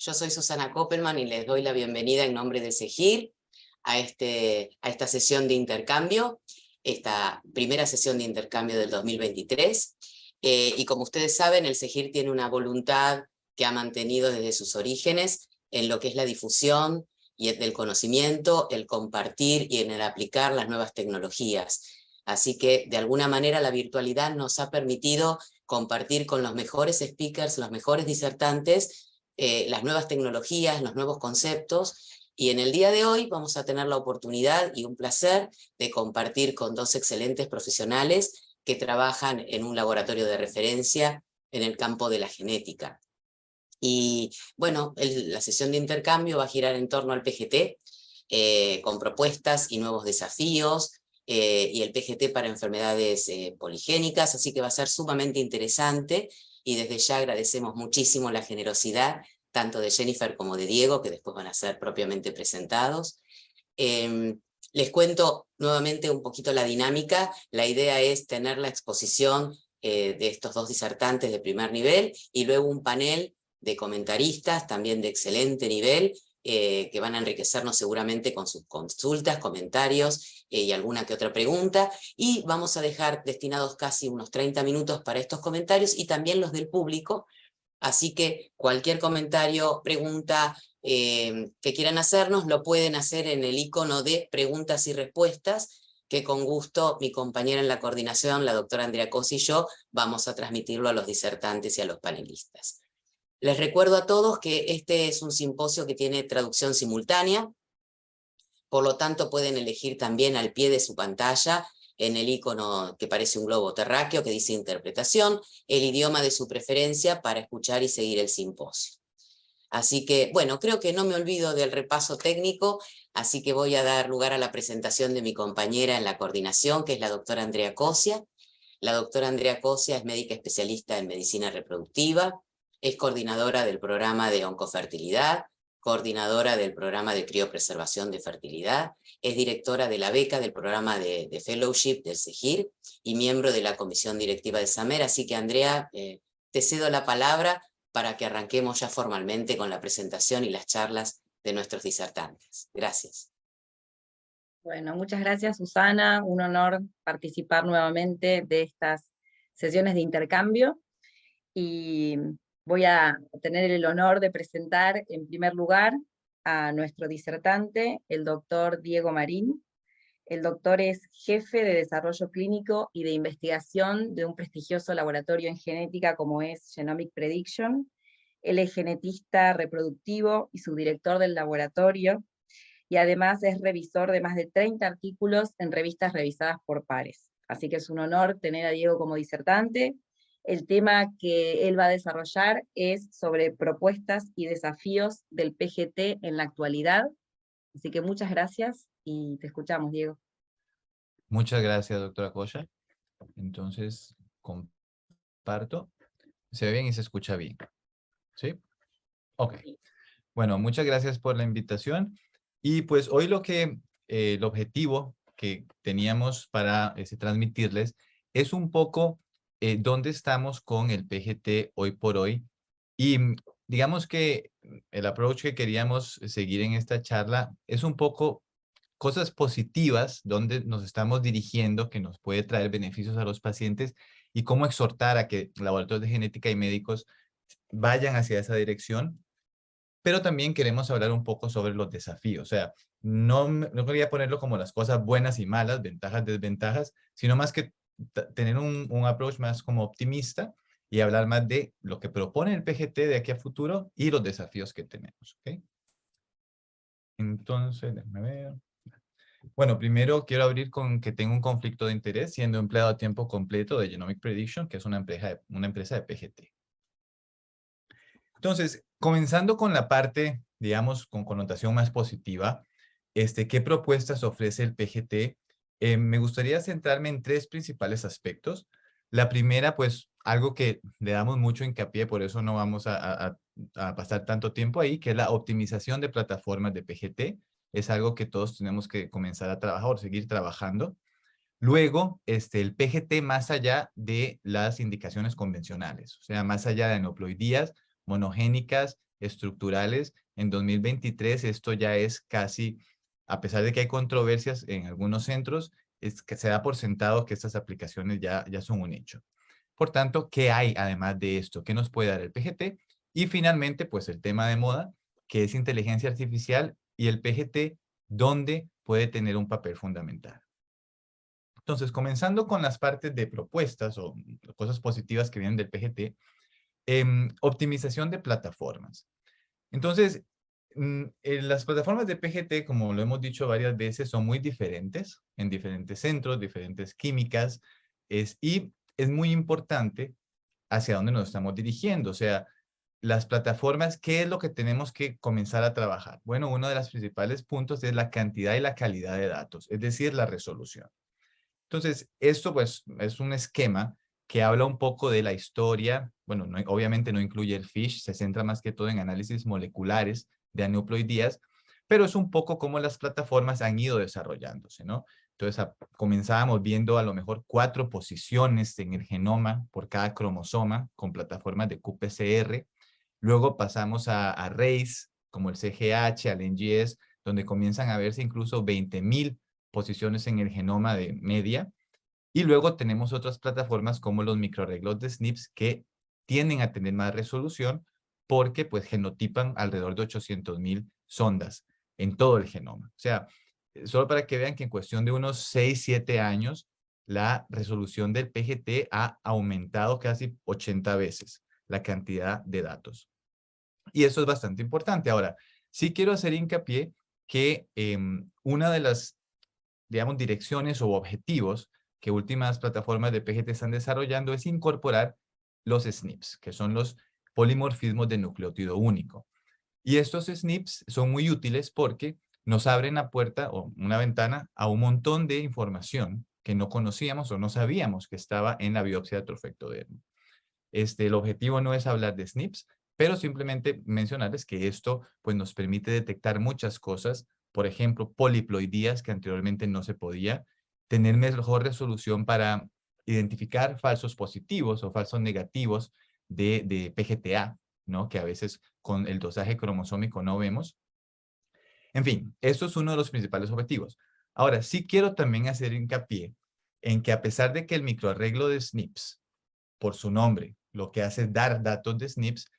Yo soy Susana Koppelman y les doy la bienvenida en nombre de SEGIR a esta sesión de intercambio, esta primera sesión de intercambio del 2023. Y como ustedes saben, el SEGIR tiene una voluntad que ha mantenido desde sus orígenes en lo que es la difusión y del conocimiento, el compartir y en el aplicar las nuevas tecnologías. Así que, de alguna manera, la virtualidad nos ha permitido compartir con los mejores speakers, los mejores disertantes, las nuevas tecnologías, los nuevos conceptos, y en el día de hoy vamos a tener la oportunidad y un placer de compartir con dos excelentes profesionales que trabajan en un laboratorio de referencia en el campo de la genética. Y bueno, la sesión de intercambio va a girar en torno al PGT, con propuestas y nuevos desafíos, y el PGT para enfermedades poligénicas, así que va a ser sumamente interesante, y desde ya agradecemos muchísimo la generosidad, tanto de Jennifer como de Diego, que después van a ser propiamente presentados. Les cuento nuevamente un poquito la dinámica. La idea es tener la exposición de estos dos disertantes de primer nivel, y luego un panel de comentaristas, también de excelente nivel, que van a enriquecernos seguramente con sus consultas, comentarios y alguna que otra pregunta, y vamos a dejar destinados casi unos 30 minutos para estos comentarios y también los del público, así que cualquier comentario, pregunta que quieran hacernos, lo pueden hacer en el icono de preguntas y respuestas, que con gusto mi compañera en la coordinación, la doctora Andrea Cosi, y yo vamos a transmitirlo a los disertantes y a los panelistas. Les recuerdo a todos que este es un simposio que tiene traducción simultánea, por lo tanto pueden elegir también al pie de su pantalla, en el icono que parece un globo terráqueo que dice interpretación, el idioma de su preferencia para escuchar y seguir el simposio. Así que, bueno, creo que no me olvido del repaso técnico, así que voy a dar lugar a la presentación de mi compañera en la coordinación, que es la doctora Andrea Cosia. La doctora Andrea Cosia es médica especialista en medicina reproductiva, es coordinadora del programa de oncofertilidad, coordinadora del programa de criopreservación de fertilidad, es directora de la beca del programa de fellowship del SEGIR y miembro de la comisión directiva de SAMER. Así que, Andrea, te cedo la palabra para que arranquemos ya formalmente con la presentación y las charlas de nuestros disertantes. Gracias. Bueno, muchas gracias, Susana. Un honor participar nuevamente de estas sesiones de intercambio. Y voy a tener el honor de presentar en primer lugar a nuestro disertante, el doctor Diego Marín. El doctor es jefe de desarrollo clínico y de investigación de un prestigioso laboratorio en genética como es Genomic Prediction. Él es genetista reproductivo y subdirector del laboratorio, y además es revisor de más de 30 artículos en revistas revisadas por pares. Así que es un honor tener a Diego como disertante. El tema que él va a desarrollar es sobre propuestas y desafíos del PGT en la actualidad. Así que muchas gracias y te escuchamos, Diego. Muchas gracias, doctora Cosia. Entonces, comparto. Se ve bien y se escucha bien. ¿Sí? Ok. Bueno, muchas gracias por la invitación. Y pues hoy el objetivo que teníamos para transmitirles es un poco dónde estamos con el PGT hoy por hoy. Y digamos que el approach que queríamos seguir en esta charla es un poco cosas positivas donde nos estamos dirigiendo que nos puede traer beneficios a los pacientes y cómo exhortar a que laboratorios de genética y médicos vayan hacia esa dirección. Pero también queremos hablar un poco sobre los desafíos. O sea, no quería ponerlo como las cosas buenas y malas, ventajas, desventajas, sino más que tener un approach más como optimista y hablar más de lo que propone el PGT de aquí a futuro y los desafíos que tenemos. ¿Okay? Entonces, déjame ver. Bueno, primero quiero abrir con que tengo un conflicto de interés siendo empleado a tiempo completo de Genomic Prediction, que es una empresa de PGT. Entonces, comenzando con la parte, digamos, con connotación más positiva, ¿qué propuestas ofrece el PGT? Me gustaría centrarme en tres principales aspectos. La primera, pues, algo que le damos mucho hincapié, por eso no vamos a pasar tanto tiempo ahí, que es la optimización de plataformas de PGT. Es algo que todos tenemos que comenzar a trabajar o seguir trabajando. Luego, el PGT más allá de las indicaciones convencionales, o sea, más allá de aneuploidías monogénicas estructurales. En 2023 esto ya es casi, a pesar de que hay controversias en algunos centros, es que se da por sentado que estas aplicaciones ya son un hecho. Por tanto, ¿qué hay además de esto? ¿Qué nos puede dar el PGT? Y finalmente, pues el tema de moda, que es inteligencia artificial y el PGT, ¿dónde puede tener un papel fundamental? Entonces, comenzando con las partes de propuestas o cosas positivas que vienen del PGT, optimización de plataformas. Entonces, las plataformas de PGT, como lo hemos dicho varias veces, son muy diferentes en diferentes centros, diferentes químicas, y es muy importante hacia dónde nos estamos dirigiendo. O sea, las plataformas, ¿qué es lo que tenemos que comenzar a trabajar? Bueno, uno de los principales puntos es la cantidad y la calidad de datos, es decir, la resolución. Entonces, esto pues es un esquema que habla un poco de la historia. Bueno, obviamente no incluye el FISH, se centra más que todo en análisis moleculares de aneuploidías, pero es un poco cómo las plataformas han ido desarrollándose, ¿no? Entonces, comenzábamos viendo a lo mejor 4 posiciones en el genoma por cada cromosoma con plataformas de qPCR. Luego pasamos a arrays como el CGH, al NGS, donde comienzan a verse incluso 20,000 posiciones en el genoma de media. Y luego tenemos otras plataformas como los microarreglos de SNPs que tienden a tener más resolución porque pues genotipan alrededor de 800,000 sondas en todo el genoma. O sea, solo para que vean que en cuestión de unos 6, 7 años, la resolución del PGT ha aumentado casi 80 veces la cantidad de datos. Y eso es bastante importante. Ahora, sí quiero hacer hincapié que una de las, digamos, direcciones o objetivos que últimas plataformas de PGT están desarrollando es incorporar los SNPs, que son los polimorfismos de nucleótido único. Y estos SNPs son muy útiles porque nos abren la puerta o una ventana a un montón de información que no conocíamos o no sabíamos que estaba en la biopsia de trofectodermo. El objetivo no es hablar de SNPs, pero simplemente mencionarles que esto pues, nos permite detectar muchas cosas, por ejemplo, poliploidías que anteriormente no se podía, tener mejor resolución para identificar falsos positivos o falsos negativos de PGTA, ¿no? Que a veces con el dosaje cromosómico no vemos. En fin, esto es uno de los principales objetivos. Ahora, sí quiero también hacer hincapié en que a pesar de que el microarreglo de SNPs por su nombre, lo que hace es dar datos de SNPs,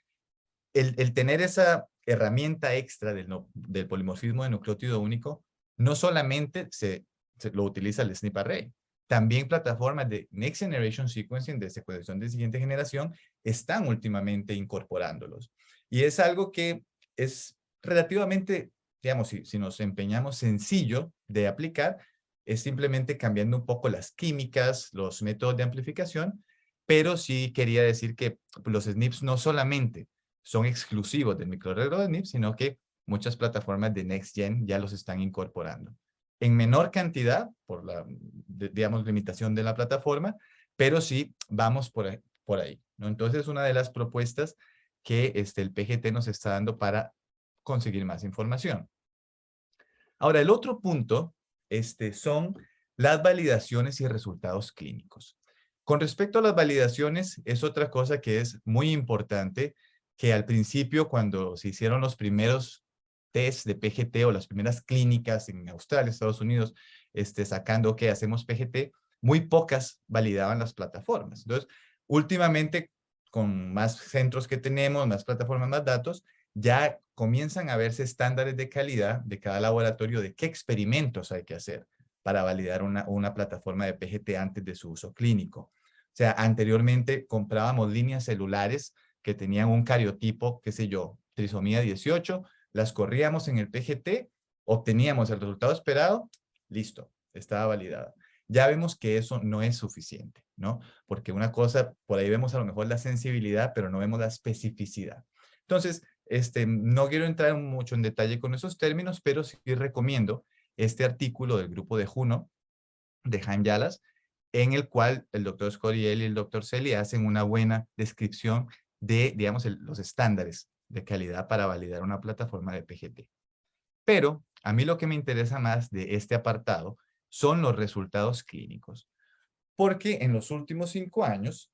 el tener esa herramienta extra del polimorfismo de nucleótido único, no solamente se lo utiliza el SNP Array, también plataformas de Next Generation Sequencing, de secuenciación de siguiente generación, están últimamente incorporándolos. Y es algo que es relativamente, digamos, si nos empeñamos, sencillo de aplicar, es simplemente cambiando un poco las químicas, los métodos de amplificación, pero sí quería decir que los SNPs no solamente son exclusivos del microarreglo de SNPs, sino que muchas plataformas de Next Gen ya los están incorporando. En menor cantidad, por la, digamos, limitación de la plataforma, pero sí vamos por ahí, ¿no? Entonces, una de las propuestas que el PGT nos está dando para conseguir más información. Ahora, el otro punto son las validaciones y resultados clínicos. Con respecto a las validaciones, es otra cosa que es muy importante, que al principio, cuando se hicieron los primeros test de PGT o las primeras clínicas en Australia, Estados Unidos, sacando que hacemos PGT, muy pocas validaban las plataformas. Entonces, últimamente, con más centros que tenemos, más plataformas, más datos, ya comienzan a verse estándares de calidad de cada laboratorio de qué experimentos hay que hacer para validar una plataforma de PGT antes de su uso clínico. O sea, anteriormente comprábamos líneas celulares que tenían un cariotipo, qué sé yo, trisomía 18, las corríamos en el PGT, obteníamos el resultado esperado, listo, estaba validada. Ya vemos que eso no es suficiente, ¿no? Porque una cosa, por ahí vemos a lo mejor la sensibilidad, pero no vemos la especificidad. Entonces, no quiero entrar mucho en detalle con esos términos, pero sí recomiendo este artículo del grupo de Juno, de Jaime Yalas, en el cual el doctor Scoriel y el doctor Celi hacen una buena descripción de, digamos, los estándares de calidad para validar una plataforma de PGT. Pero a mí lo que me interesa más de este apartado son los resultados clínicos. Porque en los últimos 5 años,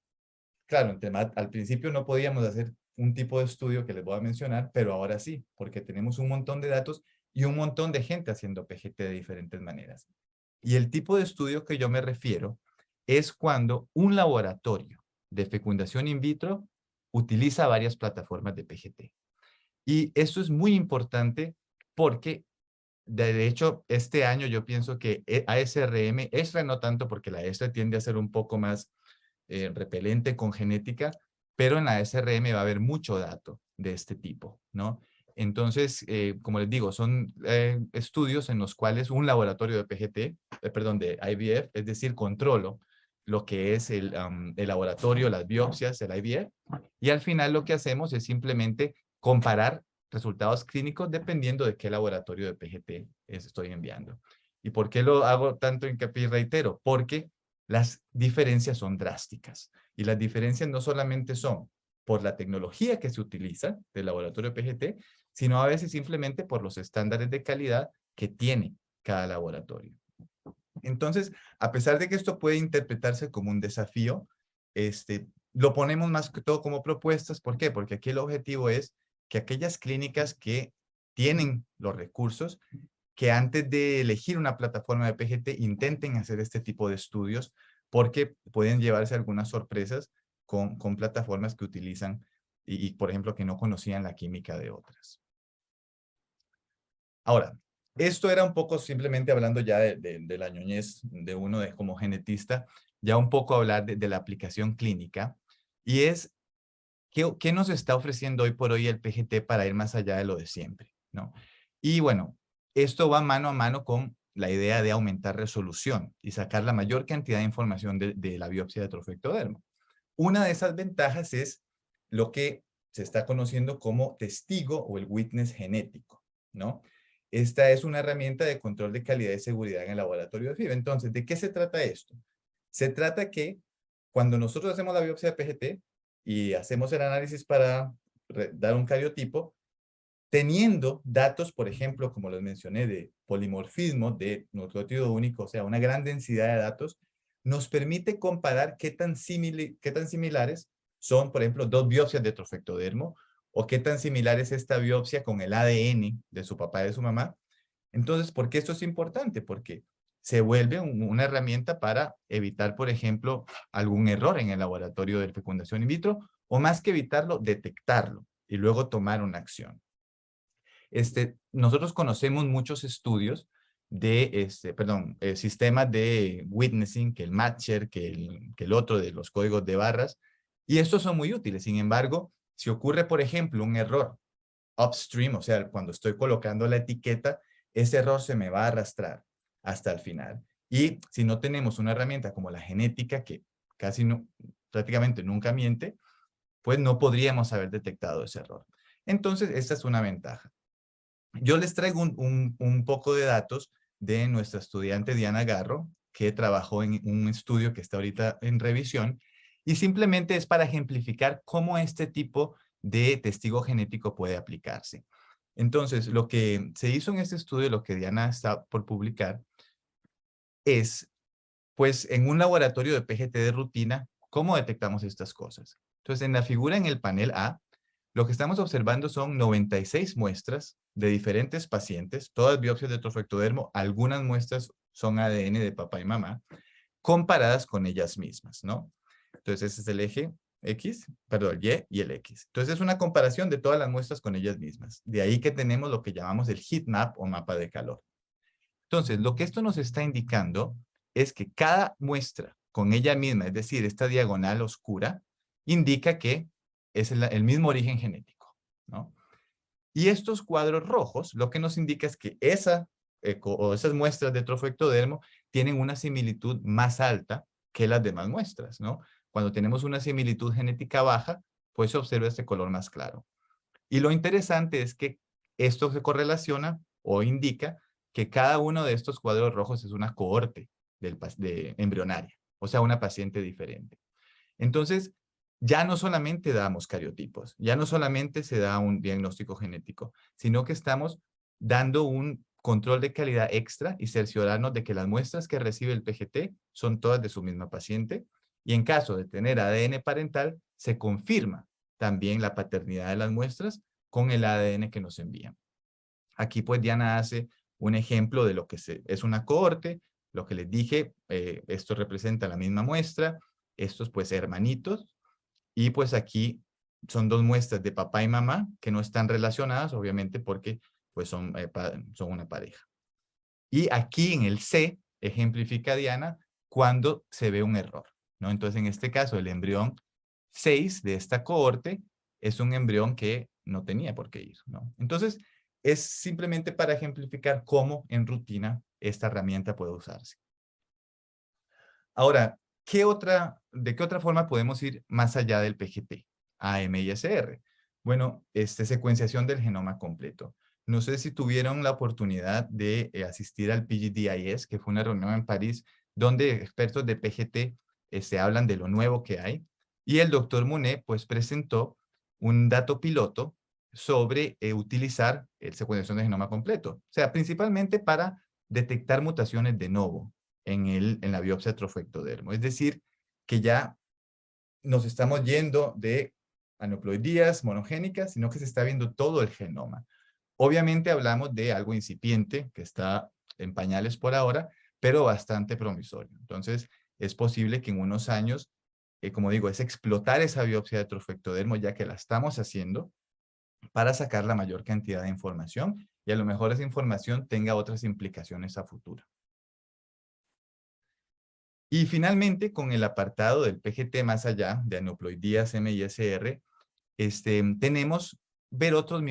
claro, al principio no podíamos hacer un tipo de estudio que les voy a mencionar, pero ahora sí, porque tenemos un montón de datos y un montón de gente haciendo PGT de diferentes maneras. Y el tipo de estudio que yo me refiero es cuando un laboratorio de fecundación in vitro utiliza varias plataformas de PGT. Y esto es muy importante porque, de hecho, este año yo pienso que ASRM, ESRA no tanto porque la ESRA tiende a ser un poco más repelente con genética, pero en la ASRM va a haber mucho dato de este tipo, ¿no? Entonces, como les digo, son estudios en los cuales un laboratorio de PGT, perdón, de IVF, es decir, controlo lo que es el laboratorio, las biopsias, el IVF, y al final lo que hacemos es simplemente comparar resultados clínicos dependiendo de qué laboratorio de PGT estoy enviando. ¿Y por qué lo hago tanto hincapié y reitero? Porque las diferencias son drásticas. Y las diferencias no solamente son por la tecnología que se utiliza del laboratorio de PGT, sino a veces simplemente por los estándares de calidad que tiene cada laboratorio. Entonces, a pesar de que esto puede interpretarse como un desafío, lo ponemos más que todo como propuestas. ¿Por qué? Porque aquí el objetivo es que aquellas clínicas que tienen los recursos, que antes de elegir una plataforma de PGT intenten hacer este tipo de estudios, porque pueden llevarse algunas sorpresas con plataformas que utilizan y, por ejemplo, que no conocían la química de otras. Ahora, esto era un poco simplemente hablando ya de la ñoñez de uno como genetista, ya un poco hablar de la aplicación clínica, y es ¿qué nos está ofreciendo hoy por hoy el PGT para ir más allá de lo de siempre, ¿no? Y bueno, esto va mano a mano con la idea de aumentar resolución y sacar la mayor cantidad de información de la biopsia de trofectodermo. Una de esas ventajas es lo que se está conociendo como testigo o el witness genético, ¿no? Esta es una herramienta de control de calidad y seguridad en el laboratorio de FIV. Entonces, ¿de qué se trata esto? Se trata que cuando nosotros hacemos la biopsia de PGT y hacemos el análisis para dar un cariotipo, teniendo datos, por ejemplo, como les mencioné, de polimorfismo, de nucleótido único, o sea, una gran densidad de datos, nos permite comparar qué tan similares son, por ejemplo, dos biopsias de trofectodermo, o qué tan similar es esta biopsia con el ADN de su papá y de su mamá. Entonces, ¿por qué esto es importante? Porque se vuelve una herramienta para evitar, por ejemplo, algún error en el laboratorio de fecundación in vitro, o más que evitarlo, detectarlo y luego tomar una acción. Nosotros conocemos muchos estudios de, sistemas de witnessing, que el Matcher, que el otro de los códigos de barras, y estos son muy útiles. Sin embargo, si ocurre, por ejemplo, un error upstream, o sea, cuando estoy colocando la etiqueta, ese error se me va a arrastrar hasta el final. Y si no tenemos una herramienta como la genética, que casi no, prácticamente nunca miente, pues no podríamos haber detectado ese error. Entonces, esta es una ventaja. Yo les traigo un poco de datos de nuestra estudiante Diana Garro, que trabajó en un estudio que está ahorita en revisión, y simplemente es para ejemplificar cómo este tipo de testigo genético puede aplicarse. Entonces, lo que se hizo en este estudio, lo que Diana está por publicar, es, pues, en un laboratorio de PGT de rutina, ¿cómo detectamos estas cosas? Entonces, en la figura en el panel A, lo que estamos observando son 96 muestras de diferentes pacientes, todas biopsias de trofectodermo, algunas muestras son ADN de papá y mamá, comparadas con ellas mismas, ¿no? Entonces, ese es el eje X, perdón, Y y el X. Entonces, es una comparación de todas las muestras con ellas mismas. De ahí que tenemos lo que llamamos el heat map o mapa de calor. Entonces, lo que esto nos está indicando es que cada muestra con ella misma, es decir, esta diagonal oscura, indica que es el mismo origen genético, ¿no? Y estos cuadros rojos, lo que nos indica es que esas muestras de trofectodermo tienen una similitud más alta que las demás muestras, ¿no? Cuando tenemos una similitud genética baja, pues se observa este color más claro. Y lo interesante es que esto se correlaciona o indica que cada uno de estos cuadros rojos es una cohorte embrionaria, o sea, una paciente diferente. Entonces, ya no solamente damos cariotipos, ya no solamente se da un diagnóstico genético, sino que estamos dando un control de calidad extra y cerciorarnos de que las muestras que recibe el PGT son todas de su misma paciente, y en caso de tener ADN parental, se confirma también la paternidad de las muestras con el ADN que nos envían. Aquí pues Diana hace un ejemplo de lo que es una cohorte. Lo que les dije, esto representa la misma muestra, estos pues hermanitos, y pues aquí son dos muestras de papá y mamá que no están relacionadas, obviamente porque pues son una pareja. Y aquí en el C, ejemplifica Diana, cuando se ve un error, ¿no? Entonces en este caso el embrión 6 de esta cohorte es un embrión que no tenía por qué ir, ¿no? Entonces es simplemente para ejemplificar cómo en rutina esta herramienta puede usarse. Ahora, ¿de qué otra forma podemos ir más allá del PGT, AM y SR? Bueno, secuenciación del genoma completo. No sé si tuvieron la oportunidad de asistir al PGDIS, que fue una reunión en París, donde expertos de PGT hablan de lo nuevo que hay. Y el doctor Munet, pues, presentó un dato piloto sobre utilizar secuenciación del genoma completo. O sea, principalmente para detectar mutaciones de novo en la biopsia trofectodermo. Es decir, que ya nos estamos yendo de aneuploidías monogénicas, sino que se está viendo todo el genoma. Obviamente hablamos de algo incipiente, que está en pañales por ahora, pero bastante promisorio. Entonces, es posible que en unos años, como digo, es explotar esa biopsia de trofectodermo, ya que la estamos haciendo, para sacar la mayor cantidad de información, y a lo mejor esa información tenga otras implicaciones a futuro. Y finalmente, con el apartado del PGT más allá, de aneuploidías, MISR, tenemos ver otros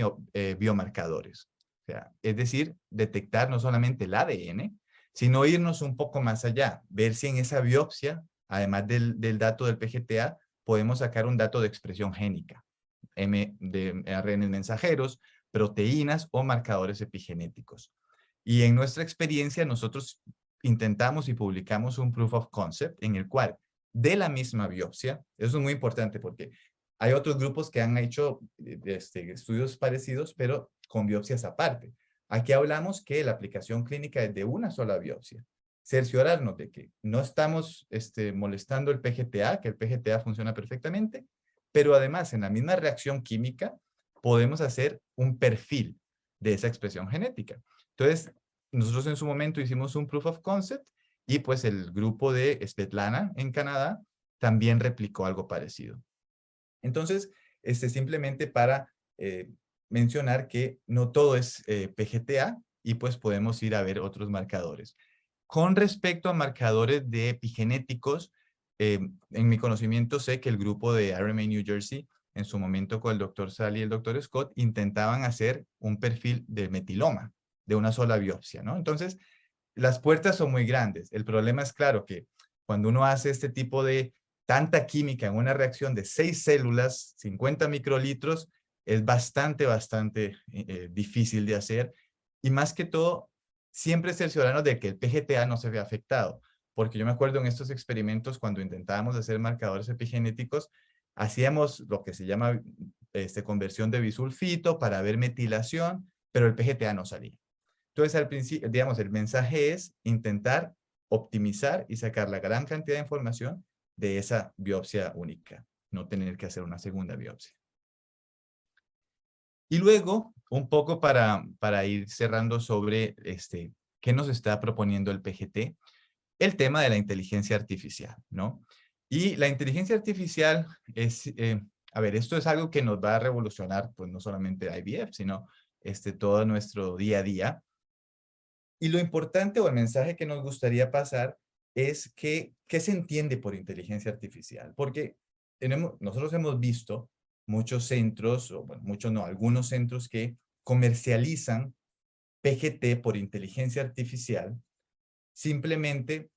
biomarcadores. O sea, es decir, detectar no solamente el ADN, sino irnos un poco más allá, ver si en esa biopsia, además del dato del PGTA, podemos sacar un dato de expresión génica, de ARN mensajeros, proteínas o marcadores epigenéticos. Y en nuestra experiencia, nosotros intentamos y publicamos un proof of concept en el cual de la misma biopsia, eso es muy importante porque hay otros grupos que han hecho estudios parecidos, pero con biopsias aparte. Aquí hablamos que la aplicación clínica es de una sola biopsia. Cerciorarnos de que no estamos molestando el PGTA, que el PGTA funciona perfectamente, pero además en la misma reacción química podemos hacer un perfil de esa expresión genética. Entonces, nosotros en su momento hicimos un proof of concept y pues el grupo de Svetlana en Canadá también replicó algo parecido. Entonces, simplemente para mencionar que no todo es PGTA y pues podemos ir a ver otros marcadores. Con respecto a marcadores de epigenéticos, en mi conocimiento sé que el grupo de RMA New Jersey, en su momento con el doctor Sally y el doctor Scott, intentaban hacer un perfil de metiloma de una sola biopsia, ¿no? Entonces, las puertas son muy grandes. El problema es claro que cuando uno hace este tipo de tanta química en una reacción de 6 células, 50 microlitros, es bastante difícil de hacer. Y más que todo, siempre cerciorarnos de que el PGTA no se vea afectado. Porque yo me acuerdo en estos experimentos cuando intentábamos hacer marcadores epigenéticos, hacíamos lo que se llama conversión de bisulfito para ver metilación, pero el PGTA no salía. Entonces, al principio, digamos, el mensaje es intentar optimizar y sacar la gran cantidad de información de esa biopsia única, no tener que hacer una segunda biopsia. Y luego, un poco para ir cerrando sobre qué nos está proponiendo el PGT, el tema de la inteligencia artificial, ¿no? Y la inteligencia artificial es, a ver, esto es algo que nos va a revolucionar, pues no solamente IVF, sino todo nuestro día a día. Y lo importante o el mensaje que nos gustaría pasar es que, ¿qué se entiende por inteligencia artificial? Porque nosotros hemos visto muchos centros, o bueno, muchos no, algunos centros que comercializan PGT por inteligencia artificial, simplemente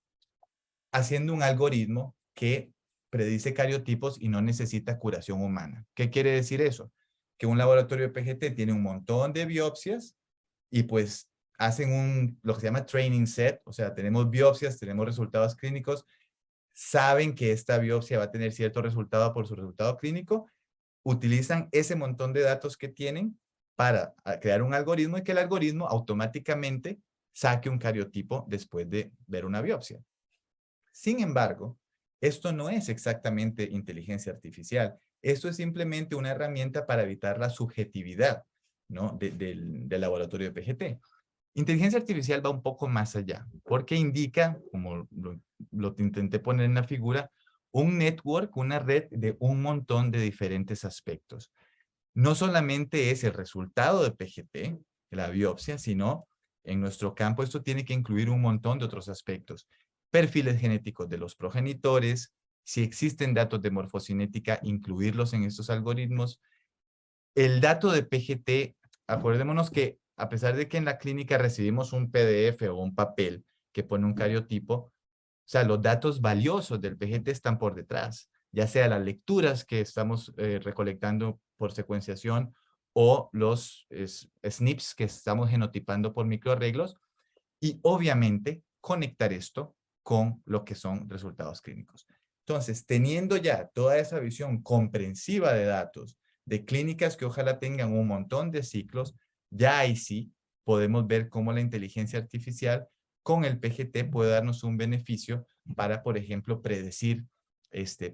haciendo un algoritmo que predice cariotipos y no necesita curación humana. ¿Qué quiere decir eso? Que un laboratorio de PGT tiene un montón de biopsias y pues hacen lo que se llama training set, o sea, tenemos biopsias, tenemos resultados clínicos, saben que esta biopsia va a tener cierto resultado por su resultado clínico, utilizan ese montón de datos que tienen para crear un algoritmo y que el algoritmo automáticamente saque un cariotipo después de ver una biopsia. Sin embargo, esto no es exactamente inteligencia artificial. Esto es simplemente una herramienta para evitar la subjetividad, ¿no? del laboratorio de PGT. Inteligencia artificial va un poco más allá, porque indica, como lo intenté poner en la figura, un network, una red de un montón de diferentes aspectos. No solamente es el resultado de PGT, la biopsia, sino en nuestro campo esto tiene que incluir un montón de otros aspectos. Perfiles genéticos de los progenitores, si existen datos de morfocinética, incluirlos en estos algoritmos. El dato de PGT, acordémonos que a pesar de que en la clínica recibimos un PDF o un papel que pone un cariotipo, o sea, los datos valiosos del PGT están por detrás, ya sea las lecturas que estamos recolectando por secuenciación o los SNPs que estamos genotipando por microarreglos, y obviamente conectar esto con lo que son resultados clínicos. Entonces, teniendo ya toda esa visión comprensiva de datos, de clínicas que ojalá tengan un montón de ciclos, ya ahí sí podemos ver cómo la inteligencia artificial con el PGT puede darnos un beneficio para, por ejemplo, predecir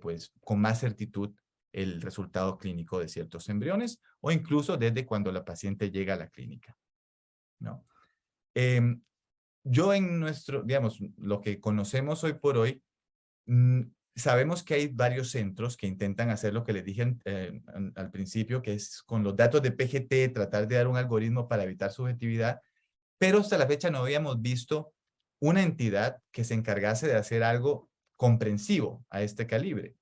pues, con más certitud el resultado clínico de ciertos embriones o incluso desde cuando la paciente llega a la clínica, ¿no? Yo en nuestro, digamos, lo que conocemos hoy por hoy, sabemos que hay varios centros que intentan hacer lo que les dije al principio, que es con los datos de PGT tratar de dar un algoritmo para evitar subjetividad, pero hasta la fecha no habíamos visto una entidad que se encargase de hacer algo comprensivo a este calibre.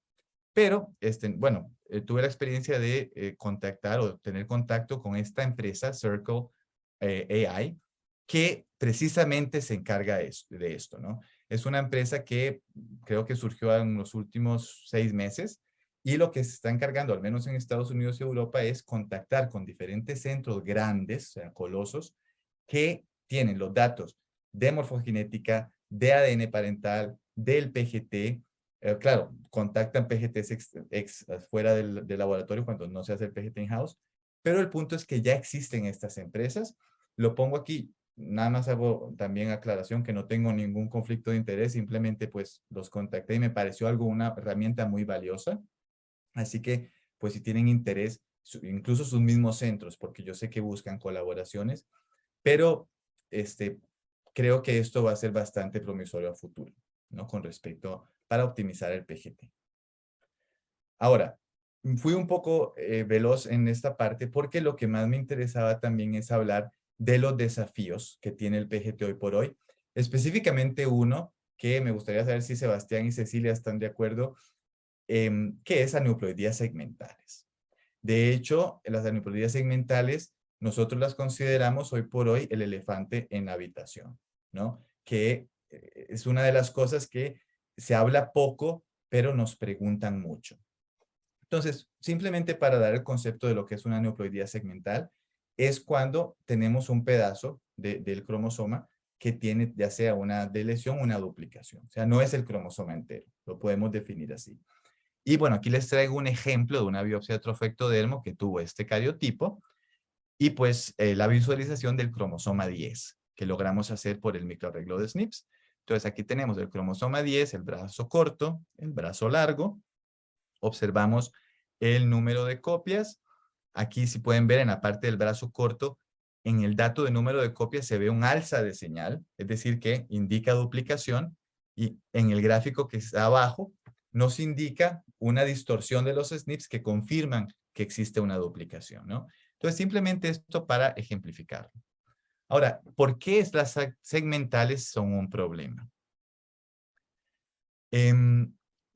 Pero, bueno, tuve la experiencia de contactar o tener contacto con esta empresa, Circle AI, que precisamente se encarga de esto, ¿no? Es una empresa que creo que surgió en los últimos 6 meses y lo que se está encargando, al menos en Estados Unidos y Europa, es contactar con diferentes centros grandes, o sea, colosos, que tienen los datos de morfogenética, de ADN parental, del PGT. Claro, contactan PGTs fuera del laboratorio cuando no se hace el PGT in-house, pero el punto es que ya existen estas empresas. Lo pongo aquí, nada más hago también aclaración que no tengo ningún conflicto de interés, simplemente pues los contacté y me pareció una herramienta muy valiosa. Así que pues si tienen interés, incluso sus mismos centros, porque yo sé que buscan colaboraciones, pero creo que esto va a ser bastante promisorio a futuro, ¿no? Con respecto para optimizar el PGT. Ahora, fui un poco veloz en esta parte porque lo que más me interesaba también es hablar de los desafíos que tiene el PGT hoy por hoy. Específicamente uno que me gustaría saber si Sebastián y Cecilia están de acuerdo, que es aneuploidías segmentales. De hecho, las aneuploidías segmentales nosotros las consideramos hoy por hoy el elefante en la habitación, ¿no? Que es una de las cosas que se habla poco, pero nos preguntan mucho. Entonces, simplemente para dar el concepto de lo que es una aneuploidía segmental, es cuando tenemos un pedazo del cromosoma que tiene ya sea una deleción o una duplicación. O sea, no es el cromosoma entero, lo podemos definir así. Y bueno, aquí les traigo un ejemplo de una biopsia de trofectodermo que tuvo este cariotipo y pues la visualización del cromosoma 10 que logramos hacer por el microarreglo de SNPs. Entonces aquí tenemos el cromosoma 10, el brazo corto, el brazo largo. Observamos el número de copias. Aquí si pueden ver en la parte del brazo corto, en el dato de número de copias se ve un alza de señal, es decir que indica duplicación, y en el gráfico que está abajo nos indica una distorsión de los SNPs que confirman que existe una duplicación, ¿no? Entonces simplemente esto para ejemplificarlo. Ahora, ¿por qué las segmentales son un problema?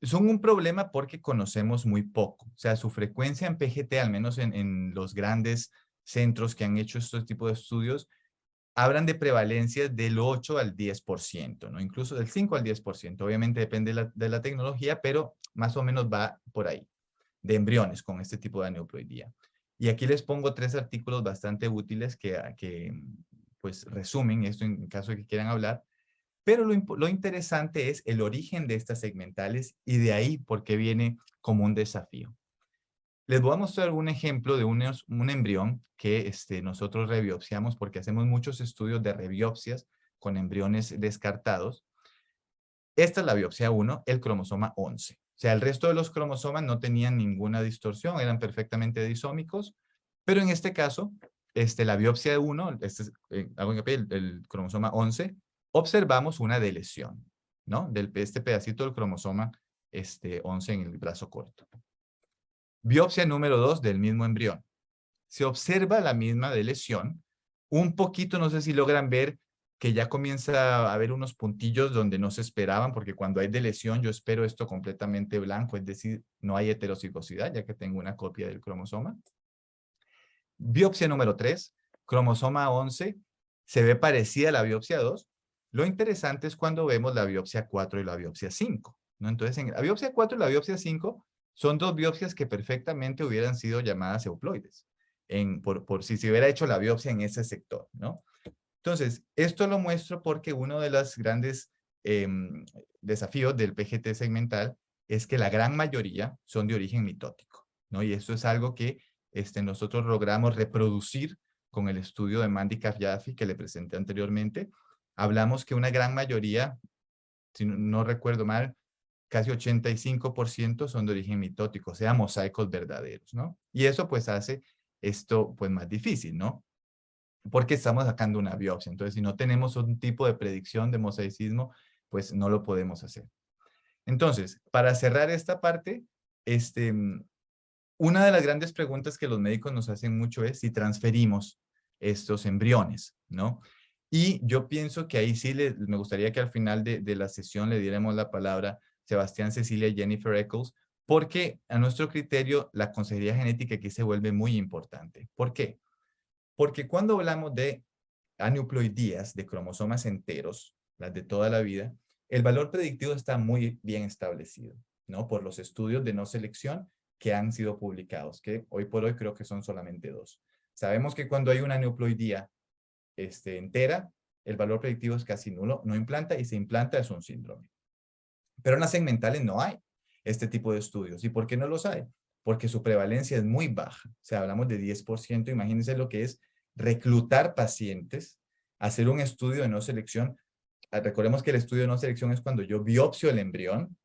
Son un problema porque conocemos muy poco. O sea, su frecuencia en PGT, al menos en los grandes centros que han hecho este tipo de estudios, hablan de prevalencias del 8 al 10%, ¿no? Incluso del 5 al 10%. Obviamente depende de la tecnología, pero más o menos va por ahí, de embriones con este tipo de aneuploidía. Y aquí les pongo 3 artículos bastante útiles que pues resumen esto en caso de que quieran hablar. Pero lo interesante es el origen de estas segmentales y de ahí por qué viene como un desafío. Les voy a mostrar un ejemplo de un embrión que nosotros rebiopsiamos porque hacemos muchos estudios de rebiopsias con embriones descartados. Esta es la biopsia 1, el cromosoma 11. O sea, el resto de los cromosomas no tenían ninguna distorsión, eran perfectamente disómicos, pero en este caso, la biopsia de 1, hago hincapié, el cromosoma 11, observamos una deleción, ¿no? Este pedacito del cromosoma 11 en el brazo corto. Biopsia número 2 del mismo embrión. Se observa la misma deleción. Un poquito, no sé si logran ver que ya comienza a haber unos puntillos donde no se esperaban, porque cuando hay deleción yo espero esto completamente blanco, es decir, no hay heterocigosidad, ya que tengo una copia del cromosoma. Biopsia número 3, cromosoma 11, se ve parecida a la biopsia 2. Lo interesante es cuando vemos la biopsia 4 y la biopsia 5, ¿no? Entonces, en la biopsia 4 y la biopsia 5 son dos biopsias que perfectamente hubieran sido llamadas euploides, por si se hubiera hecho la biopsia en ese sector, ¿no? Entonces, esto lo muestro porque uno de los grandes desafíos del PGT segmental es que la gran mayoría son de origen mitótico, ¿no? Y esto es algo que nosotros logramos reproducir con el estudio de Mandy Kafyafi que le presenté anteriormente. Hablamos que una gran mayoría, si no recuerdo mal, casi 85% son de origen mitótico, o sea, mosaicos verdaderos, ¿no? Y eso pues hace esto pues más difícil, ¿no? Porque estamos sacando una biopsia. Entonces, si no tenemos un tipo de predicción de mosaicismo, pues no lo podemos hacer. Entonces, para cerrar esta parte, una de las grandes preguntas que los médicos nos hacen mucho es si transferimos estos embriones, ¿no? Y yo pienso que ahí sí me gustaría que al final de la sesión le diéramos la palabra a Sebastián, Cecilia y Jennifer Eccles, porque a nuestro criterio la consejería genética aquí se vuelve muy importante. ¿Por qué? Porque cuando hablamos de aneuploidías, de cromosomas enteros, las de toda la vida, el valor predictivo está muy bien establecido, ¿no? Por los estudios de no selección que han sido publicados, que hoy por hoy creo que son solamente 2. Sabemos que cuando hay una aneuploidía entera, el valor predictivo es casi nulo, no implanta, y si implanta es un síndrome. Pero en las segmentales no hay este tipo de estudios. ¿Y por qué no los hay? Porque su prevalencia es muy baja. O sea, hablamos de 10%. Imagínense lo que es reclutar pacientes, hacer un estudio de no selección. Recordemos que el estudio de no selección es cuando yo biopsio el embrión,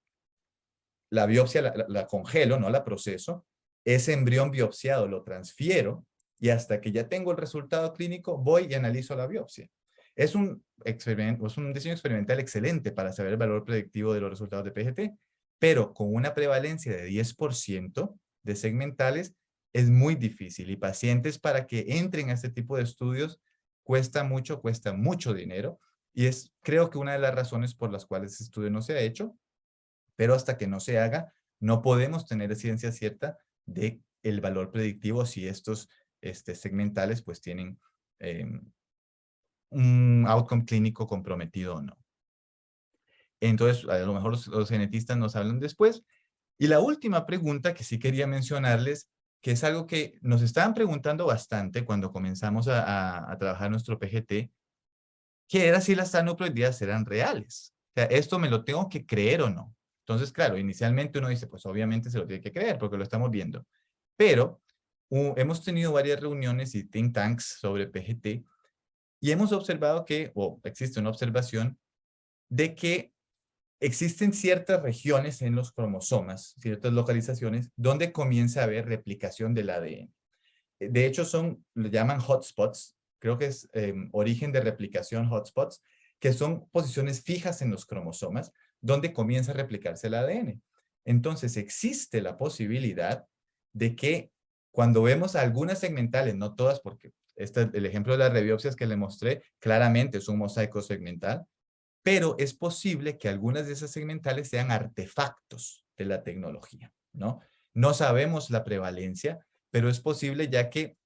la biopsia la congelo, no la proceso, ese embrión biopsiado lo transfiero y hasta que ya tengo el resultado clínico voy y analizo la biopsia. Es un diseño experimental excelente para saber el valor predictivo de los resultados de PGT, pero con una prevalencia de 10% de segmentales es muy difícil, y pacientes para que entren a este tipo de estudios cuesta mucho dinero, y es creo que una de las razones por las cuales este estudio no se ha hecho, pero hasta que no se haga no podemos tener ciencia cierta de el valor predictivo si estos segmentales pues tienen un outcome clínico comprometido o no. Entonces, a lo mejor los genetistas nos hablan después. Y la última pregunta que sí quería mencionarles, que es algo que nos estaban preguntando bastante cuando comenzamos a trabajar nuestro PGT, que era si las aneuploidías eran reales. O sea, ¿esto me lo tengo que creer o no? Entonces, claro, inicialmente uno dice, pues obviamente se lo tiene que creer porque lo estamos viendo. Pero hemos tenido varias reuniones y think tanks sobre PGT y hemos observado que, o existe una observación, de que existen ciertas regiones en los cromosomas, ciertas localizaciones, donde comienza a haber replicación del ADN. De hecho, lo llaman hotspots, creo que es origen de replicación hotspots, que son posiciones fijas en los cromosomas, donde comienza a replicarse el ADN. Entonces, existe la posibilidad de que cuando vemos algunas segmentales, no todas, porque el ejemplo de las rebiopsias que le mostré, claramente es un mosaico segmental, pero es posible que algunas de esas segmentales sean artefactos de la tecnología, ¿no? No sabemos la prevalencia, pero es posible ya que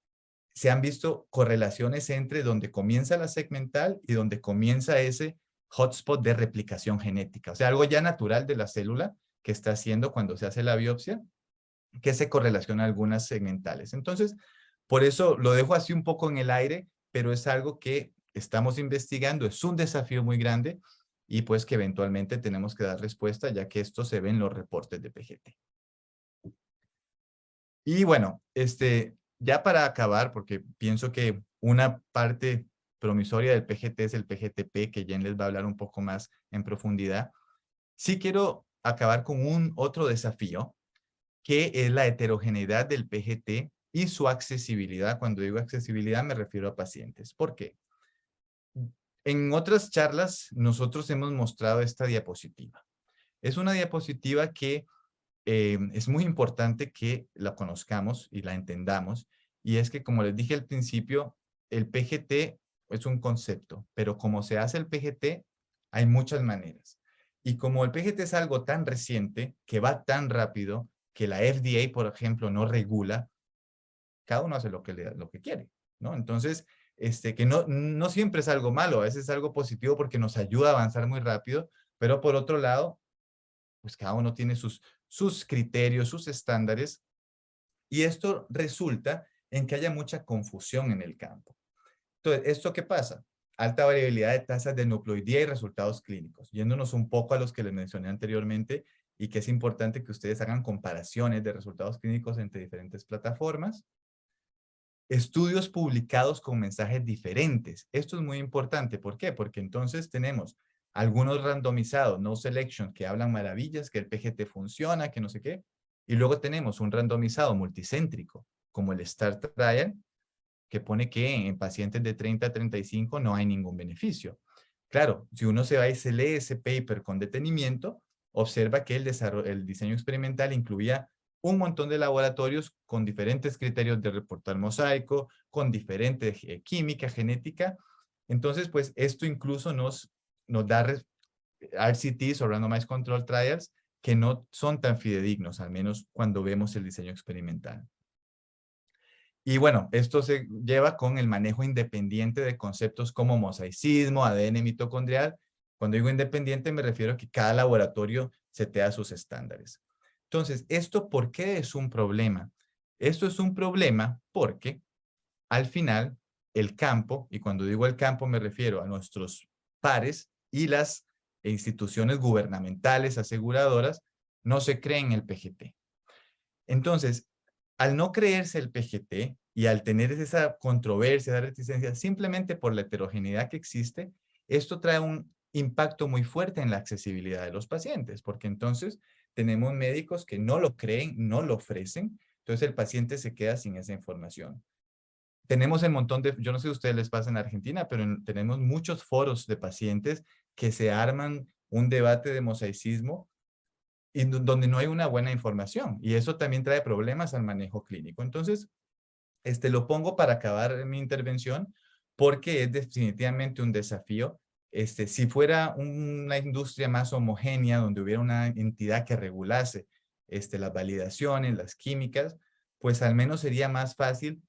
se han visto correlaciones entre donde comienza la segmental y donde comienza ese hotspot de replicación genética. O sea, algo ya natural de la célula que está haciendo cuando se hace la biopsia, que se correlaciona a algunas segmentales. Entonces, por eso lo dejo así un poco en el aire, pero es algo que estamos investigando, es un desafío muy grande y pues que eventualmente tenemos que dar respuesta, ya que esto se ve en los reportes de PGT. Y bueno, ya para acabar, porque pienso que una parte promisoria del PGT es el PGTP, que Jen les va a hablar un poco más en profundidad. Sí quiero acabar con otro desafío, que es la heterogeneidad del PGT y su accesibilidad. Cuando digo accesibilidad me refiero a pacientes. ¿Por qué? En otras charlas nosotros hemos mostrado esta diapositiva. Es una diapositiva que es muy importante que la conozcamos y la entendamos. Y es que, como les dije al principio, el PGT es un concepto, pero como se hace el PGT, hay muchas maneras. Y como el PGT es algo tan reciente, que va tan rápido, que la FDA, por ejemplo, no regula, cada uno hace lo que quiere, ¿no? Entonces, que no siempre es algo malo, a veces es algo positivo porque nos ayuda a avanzar muy rápido, pero por otro lado, pues cada uno tiene sus criterios, sus estándares, y esto resulta en que haya mucha confusión en el campo. Entonces, ¿esto qué pasa? Alta variabilidad de tasas de nucleoidía y resultados clínicos. Yéndonos un poco a los que les mencioné anteriormente y que es importante que ustedes hagan comparaciones de resultados clínicos entre diferentes plataformas. Estudios publicados con mensajes diferentes. Esto es muy importante. ¿Por qué? Porque entonces tenemos algunos randomizados, no selection, que hablan maravillas, que el PGT funciona, que no sé qué. Y luego tenemos un randomizado multicéntrico, como el STAR Trial, que pone que en pacientes de 30 a 35 no hay ningún beneficio. Claro, si uno se va y se lee ese paper con detenimiento, observa que el diseño experimental incluía un montón de laboratorios con diferentes criterios de reportar mosaico, con diferente química, genética. Entonces, pues esto incluso nos da RCTs o Randomized Control Trials que no son tan fidedignos, al menos cuando vemos el diseño experimental. Y bueno, esto se lleva con el manejo independiente de conceptos como mosaicismo, ADN mitocondrial. Cuando digo independiente me refiero a que cada laboratorio setea sus estándares. Entonces, ¿esto por qué es un problema? Esto es un problema porque al final el campo, y cuando digo el campo me refiero a nuestros pares y las instituciones gubernamentales aseguradoras, no se creen el PGT. Entonces, al no creerse el PGT y al tener esa controversia, esa reticencia, simplemente por la heterogeneidad que existe, esto trae un impacto muy fuerte en la accesibilidad de los pacientes, porque entonces tenemos médicos que no lo creen, no lo ofrecen, entonces el paciente se queda sin esa información. Tenemos el montón de, yo no sé si a ustedes les pasa en Argentina, pero tenemos muchos foros de pacientes que se arman un debate de mosaicismo y donde no hay una buena información. Y eso también trae problemas al manejo clínico. Entonces, lo pongo para acabar mi intervención porque es definitivamente un desafío. Si fuera una industria más homogénea, donde hubiera una entidad que regulase las validaciones, las químicas, pues al menos sería más fácil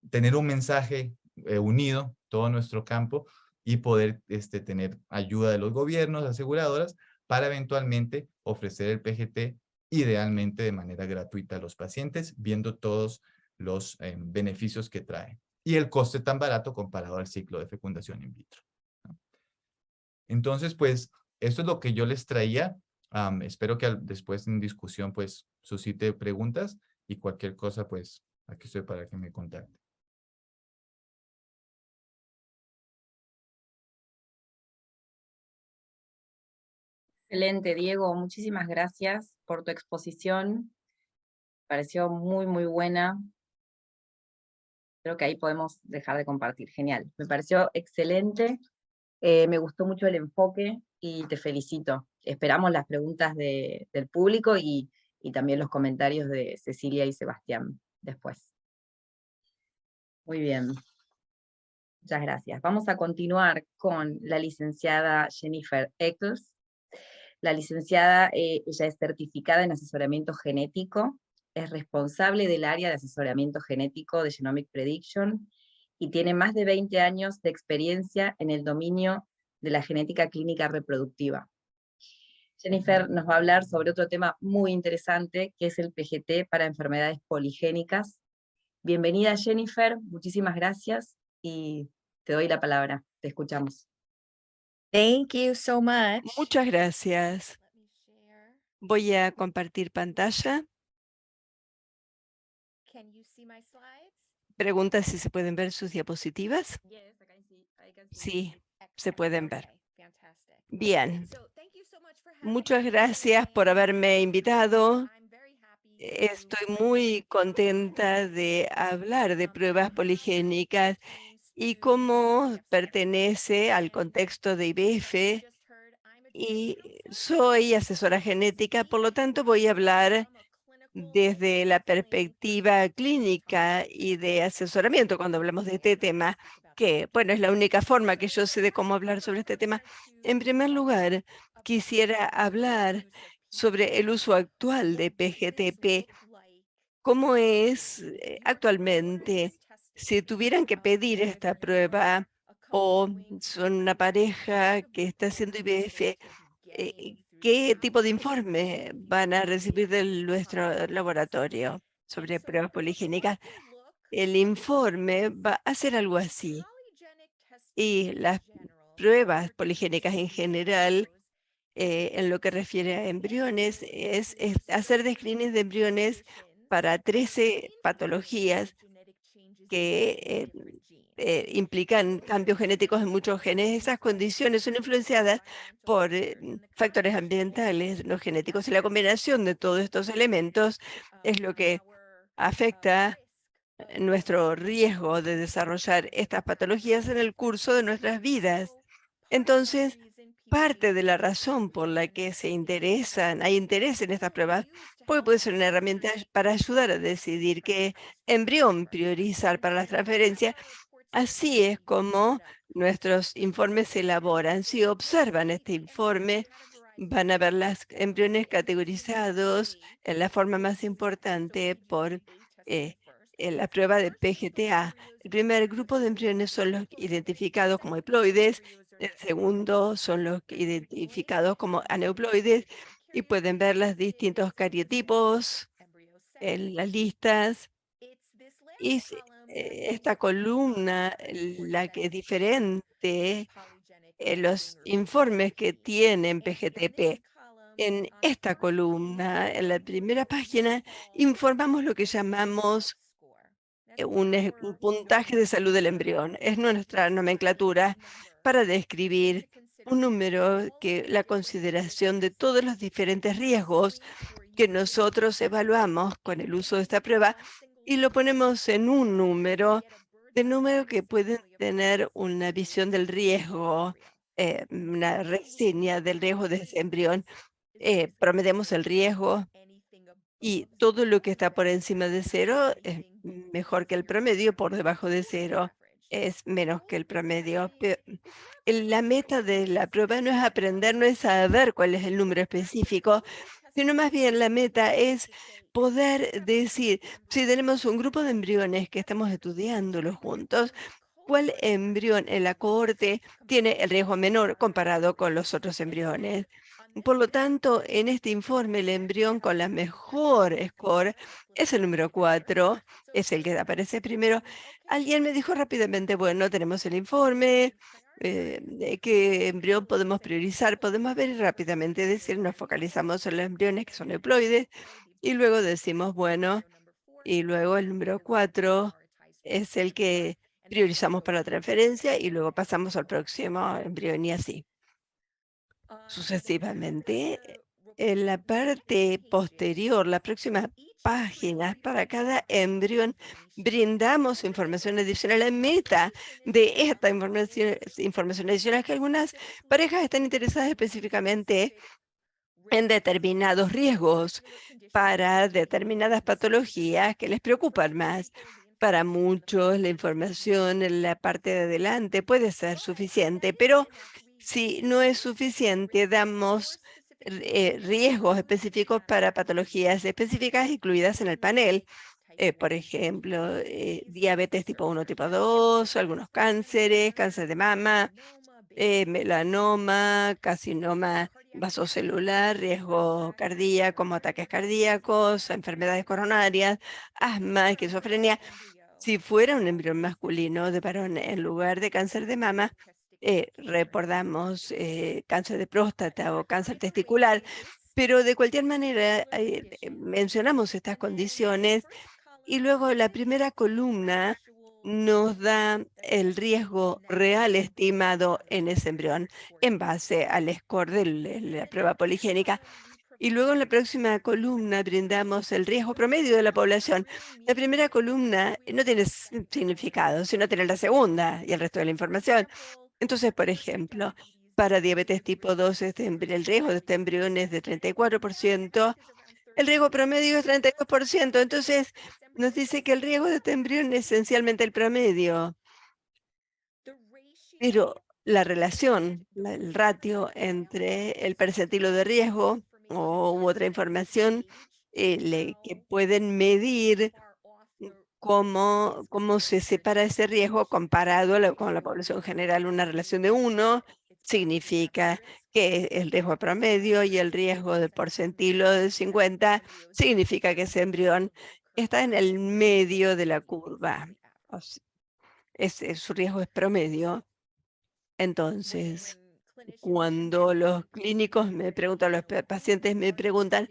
tener un mensaje unido, todo nuestro campo, y poder tener ayuda de los gobiernos, aseguradoras, para eventualmente ofrecer el PGT idealmente de manera gratuita a los pacientes, viendo todos los beneficios que trae. Y el coste tan barato comparado al ciclo de fecundación in vitro, ¿no? Entonces, pues, esto es lo que yo les traía. Espero que después en discusión, pues, suscite preguntas y cualquier cosa, pues, aquí estoy para que me contacten. Excelente, Diego. Muchísimas gracias por tu exposición. Pareció muy, muy buena. Creo que ahí podemos dejar de compartir. Genial. Me pareció excelente. Me gustó mucho el enfoque y te felicito. Esperamos las preguntas del público y también los comentarios de Cecilia y Sebastián después. Muy bien. Muchas gracias. Vamos a continuar con la licenciada Jennifer Eccles. La licenciada, ella es certificada en asesoramiento genético, es responsable del área de asesoramiento genético de Genomic Prediction y tiene más de 20 años de experiencia en el dominio de la genética clínica reproductiva. Jennifer nos va a hablar sobre otro tema muy interesante, que es el PGT para enfermedades poligénicas. Bienvenida, Jennifer, muchísimas gracias y te doy la palabra, te escuchamos. Thank you so much. Muchas gracias. Let me share. Voy a compartir pantalla. Can you see my slides? Pregunta si se pueden ver sus diapositivas. Sí, se pueden ver. Excellent. Bien. So, thank you so much for Muchas gracias por haberme invitado. Estoy muy contenta de hablar de pruebas poligénicas y cómo pertenece al contexto de IBF, y soy asesora genética, por lo tanto voy a hablar desde la perspectiva clínica y de asesoramiento cuando hablamos de este tema, que, bueno, es la única forma que yo sé de cómo hablar sobre este tema. En primer lugar, quisiera hablar sobre el uso actual de PGTP. ¿Cómo es actualmente? Si tuvieran que pedir esta prueba o son una pareja que está haciendo IVF, ¿qué tipo de informe van a recibir de nuestro laboratorio sobre pruebas poligénicas? El informe va a ser algo así. Y las pruebas poligénicas en general, en lo que refiere a embriones, es hacer screenings de embriones para 13 patologías que implican cambios genéticos en muchos genes. Esas condiciones son influenciadas por factores ambientales, los genéticos, y la combinación de todos estos elementos es lo que afecta nuestro riesgo de desarrollar estas patologías en el curso de nuestras vidas. Entonces, parte de la razón por la que hay interés en estas pruebas, puede ser una herramienta para ayudar a decidir qué embrión priorizar para las transferencias. Así es como nuestros informes se elaboran. Si observan este informe, van a ver los embriones categorizados en la forma más importante por en la prueba de PGTA. El primer grupo de embriones son los identificados como haploides, el segundo son los identificados como aneuploides, y pueden ver los distintos cariotipos en las listas. Y esta columna, la que es diferente en los informes que tienen PGTP. En esta columna, en la primera página, informamos lo que llamamos un puntaje de salud del embrión. Es nuestra nomenclatura para describir un número que la consideración de todos los diferentes riesgos que nosotros evaluamos con el uso de esta prueba, y lo ponemos en un número, de número que pueden tener una visión del riesgo, una reseña del riesgo de ese embrión. Promediamos el riesgo, y todo lo que está por encima de 0 es mejor que el promedio, por debajo de 0 es menos que el promedio. La meta de la prueba no es aprender, no es saber cuál es el número específico, sino más bien la meta es poder decir, si tenemos un grupo de embriones que estamos estudiándolos juntos, ¿cuál embrión en la cohorte tiene el riesgo menor comparado con los otros embriones? Por lo tanto, en este informe, el embrión con la mejor score es el número 4, es el que aparece primero. Alguien me dijo rápidamente, bueno, tenemos el informe, de qué embrión podemos priorizar. Podemos ver rápidamente, decir, nos focalizamos en los embriones que son haploides, y luego decimos, bueno, y luego el número 4 es el que priorizamos para la transferencia, y luego pasamos al próximo embrión y así sucesivamente. En la parte posterior, las próximas páginas, para cada embrión, brindamos información adicional. La meta de esta información adicional es que algunas parejas están interesadas específicamente en determinados riesgos para determinadas patologías que les preocupan más. Para muchos, la información en la parte de adelante puede ser suficiente, pero si no es suficiente, damos riesgos específicos para patologías específicas incluidas en el panel. Por ejemplo, diabetes tipo 1, tipo 2, algunos cánceres, cáncer de mama, melanoma, carcinoma vasocelular, riesgo cardíaco, como ataques cardíacos, enfermedades coronarias, asma, esquizofrenia. Si fuera un embrión masculino de varón en lugar de cáncer de mama, reportamos cáncer de próstata o cáncer testicular, pero de cualquier manera mencionamos estas condiciones, y luego la primera columna nos da el riesgo real estimado en ese embrión en base al score de la prueba poligénica. Y luego en la próxima columna brindamos el riesgo promedio de la población. La primera columna no tiene significado, sino tiene la segunda y el resto de la información. Entonces, por ejemplo, para diabetes tipo 2, el riesgo de este embrión es de 34%, el riesgo promedio es 32%. Entonces, nos dice que el riesgo de este embrión es esencialmente el promedio. Pero la relación, el ratio entre el percentilo de riesgo u otra información que pueden medir cómo se separa ese riesgo comparado con la población general. Una relación de 1 significa que el riesgo promedio y el riesgo de porcentilo de 50 significa que ese embrión está en el medio de la curva. Su riesgo es promedio. Entonces, cuando los clínicos me preguntan, los pacientes me preguntan,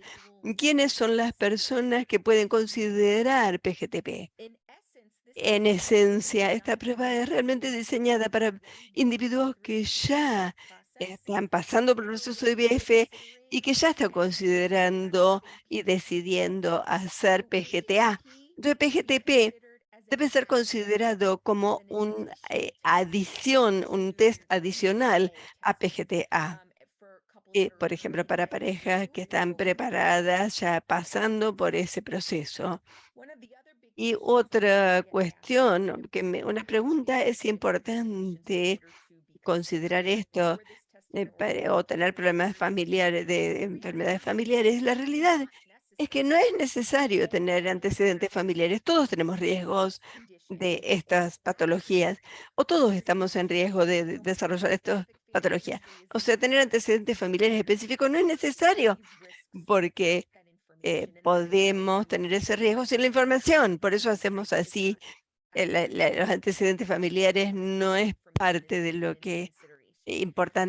¿quiénes son las personas que pueden considerar PGTP? En esencia, esta prueba es realmente diseñada para individuos que ya están pasando por el proceso de IVF y que ya están considerando y decidiendo hacer PGTA. Entonces, PGTP debe ser considerado como una adición, un test adicional a PGTA. Por ejemplo, para parejas que están preparadas ya pasando por ese proceso. Y otra cuestión, una pregunta, es importante considerar esto o tener problemas familiares, de enfermedades familiares. La realidad es que no es necesario tener antecedentes familiares. Todos tenemos riesgos de estas patologías, o todos estamos en riesgo de desarrollar estas patologías. O sea, tener antecedentes familiares específicos no es necesario, porque podemos tener ese riesgo sin la información. Por eso hacemos así. Los antecedentes familiares no es parte de lo que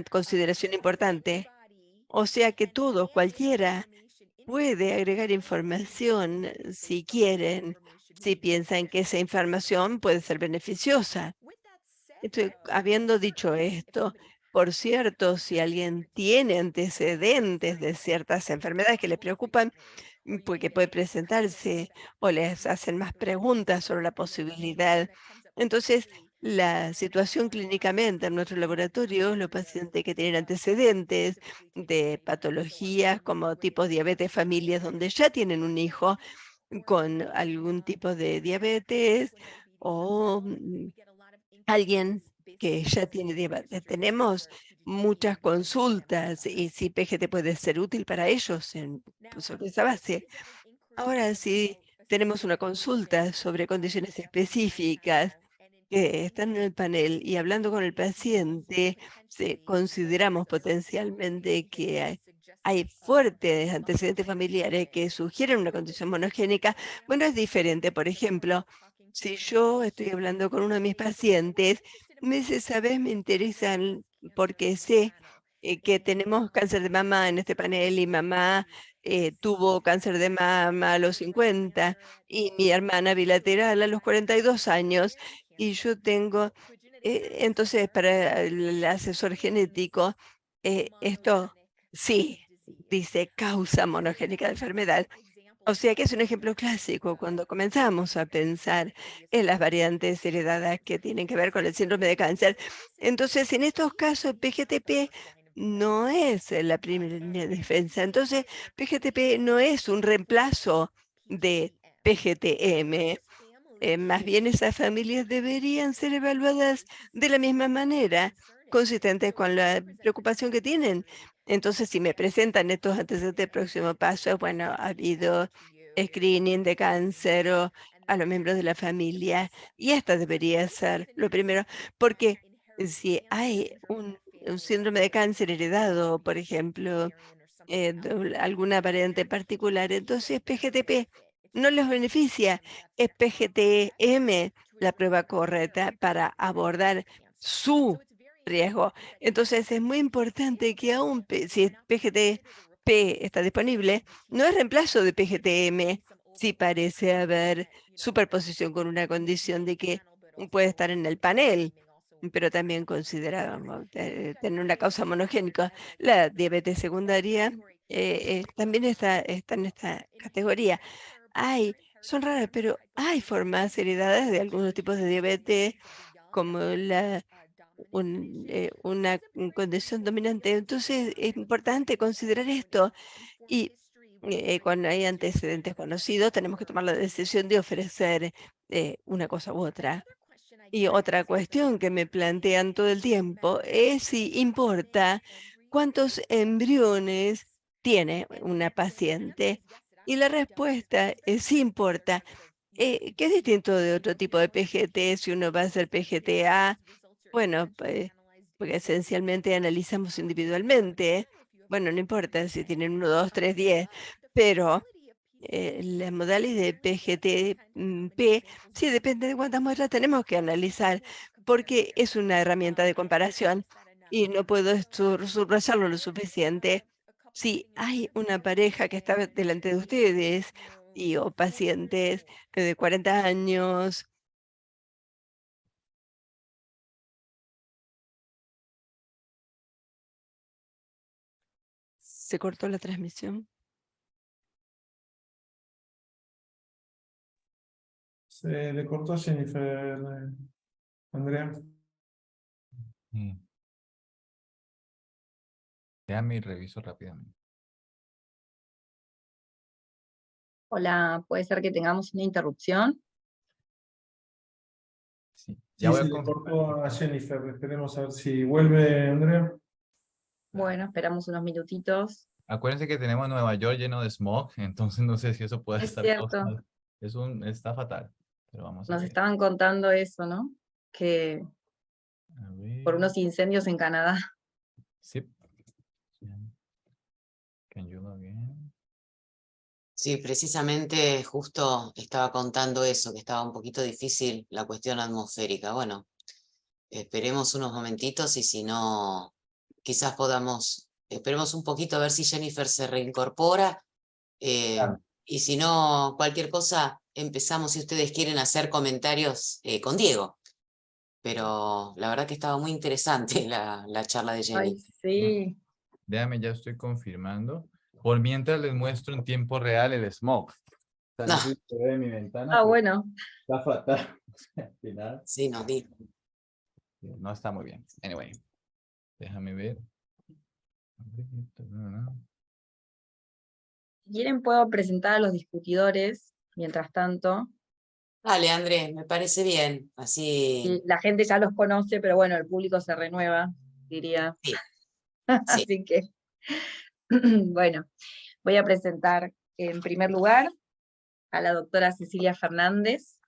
consideración importante. O sea que todos, cualquiera, puede agregar información si quieren, si piensan que esa información puede ser beneficiosa. Entonces, habiendo dicho esto, por cierto, si alguien tiene antecedentes de ciertas enfermedades que le preocupan, porque puede presentarse o les hacen más preguntas sobre la posibilidad. Entonces, la situación clínicamente en nuestro laboratorio, los pacientes que tienen antecedentes de patologías como tipo diabetes, familias donde ya tienen un hijo con algún tipo de diabetes o alguien que ya tiene diabetes. Tenemos muchas consultas y si PGT puede ser útil para ellos sobre esa base. Ahora sí, tenemos una consulta sobre condiciones específicas que están en el panel y hablando con el paciente, consideramos potencialmente que hay fuertes antecedentes familiares que sugieren una condición monogénica. Bueno, es diferente. Por ejemplo, si yo estoy hablando con uno de mis pacientes, me dice, ¿sabes? Me interesan porque sé que tenemos cáncer de mama en este panel y mamá tuvo cáncer de mama a los 50 y mi hermana bilateral a los 42 años y yo tengo, entonces para el asesor genético, esto sí, dice causa monogénica de enfermedad. O sea que es un ejemplo clásico cuando comenzamos a pensar en las variantes heredadas que tienen que ver con el síndrome de cáncer. Entonces, en estos casos, PGTP no es la primera defensa. Entonces, PGTP no es un reemplazo de PGTM. Más bien esas familias deberían ser evaluadas de la misma manera, consistentes con la preocupación que tienen. Entonces, si me presentan estos antecedentes, el próximo paso, bueno, ha habido screening de cáncer o a los miembros de la familia, y esta debería ser lo primero, porque si hay un síndrome de cáncer heredado, por ejemplo, alguna variante particular, entonces PGTP no los beneficia. Es PGTM la prueba correcta para abordar su riesgo. Entonces es muy importante que aún si PGTP está disponible, no es reemplazo de PGTM si parece haber superposición con una condición de que puede estar en el panel, pero también considerábamos tener una causa monogénica. La diabetes secundaria también está en esta categoría. Son raras, pero hay formas heredadas de algunos tipos de diabetes, como una condición dominante. Entonces es importante considerar esto, y cuando hay antecedentes conocidos tenemos que tomar la decisión de ofrecer una cosa u otra. Y otra cuestión que me plantean todo el tiempo es si importa cuántos embriones tiene una paciente. Y la respuesta es sí importa. Que es distinto de otro tipo de PGT, si uno va a hacer PGT-A, bueno, porque esencialmente analizamos individualmente. Bueno, no importa si tienen 1, 2, 3, 10, pero la modalidad de PGT-P, sí, depende de cuántas muestras tenemos que analizar, porque es una herramienta de comparación y no puedo subrayarlo lo suficiente. Si hay una pareja que está delante de ustedes o pacientes de 40 años, se cortó la transmisión. Se le cortó a Jennifer, Andrea. Déjame y reviso rápidamente. Hola, puede ser que tengamos una interrupción. Sí, Sí, ya voy se a le confirmar. cortó a Jennifer. Esperemos a ver si vuelve, Andrea. Bueno, esperamos unos minutitos. Acuérdense que tenemos Nueva York lleno de smog, entonces no sé si eso puede Es estar cierto, causando. Está fatal, pero vamos a nos ver. estaban contando eso, ¿no? Que A por ver. unos incendios en Canadá. Sí. Can you log in? Sí, precisamente justo estaba contando eso, que estaba un poquito difícil la cuestión atmosférica. Bueno, esperemos unos momentitos y si no, quizás esperemos un poquito a ver si Jennifer se reincorpora. Claro. Y si no, cualquier cosa, empezamos si ustedes quieren hacer comentarios con Diego. Pero la verdad que estaba muy interesante la charla de Ay, Jenny. sí. Déjame, ya estoy confirmando. Por mientras les muestro en tiempo real el smog. O sea, no sé si se ve de mi ventana, pero Bueno, está fatal. Al final, Sí, nos dijo. no está muy bien. Anyway, déjame ver. si quieren puedo presentar a los discutidores, mientras tanto. Dale, Andrés, me parece bien. Así, Y la gente ya los conoce, pero bueno, el público se renueva, diría. sí, sí. Así que, bueno, voy a presentar en primer lugar a la doctora Cecilia Fernández.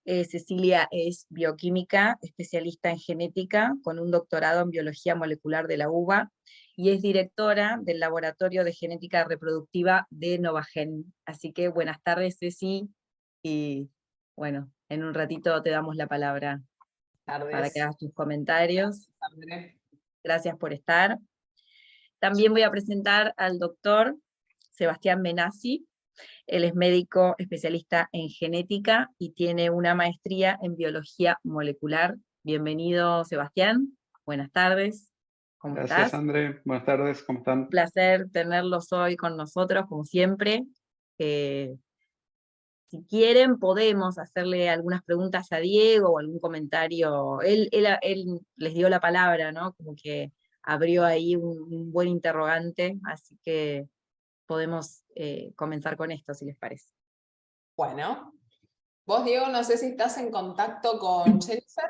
Cecilia es bioquímica, especialista en genética, con un doctorado en biología molecular de la UBA, y es directora del Laboratorio de Genética Reproductiva de Novagen. Así que buenas tardes, Ceci, y bueno, en un ratito te damos la palabra para que hagas tus comentarios. Gracias por estar. También voy a presentar al doctor Sebastián Menassi. Él es médico especialista en genética y tiene una maestría en biología molecular. Bienvenido, Sebastián. Buenas tardes. ¿Cómo Gracias, estás? André. Buenas tardes, ¿cómo están? Un placer tenerlos hoy con nosotros, como siempre. Si quieren, podemos hacerle algunas preguntas a Diego o algún comentario. Él les dio la palabra, ¿no? Como que abrió ahí un buen interrogante, así que podemos comenzar con esto, si les parece. Bueno, vos, Diego, no sé si estás en contacto con Jennifer.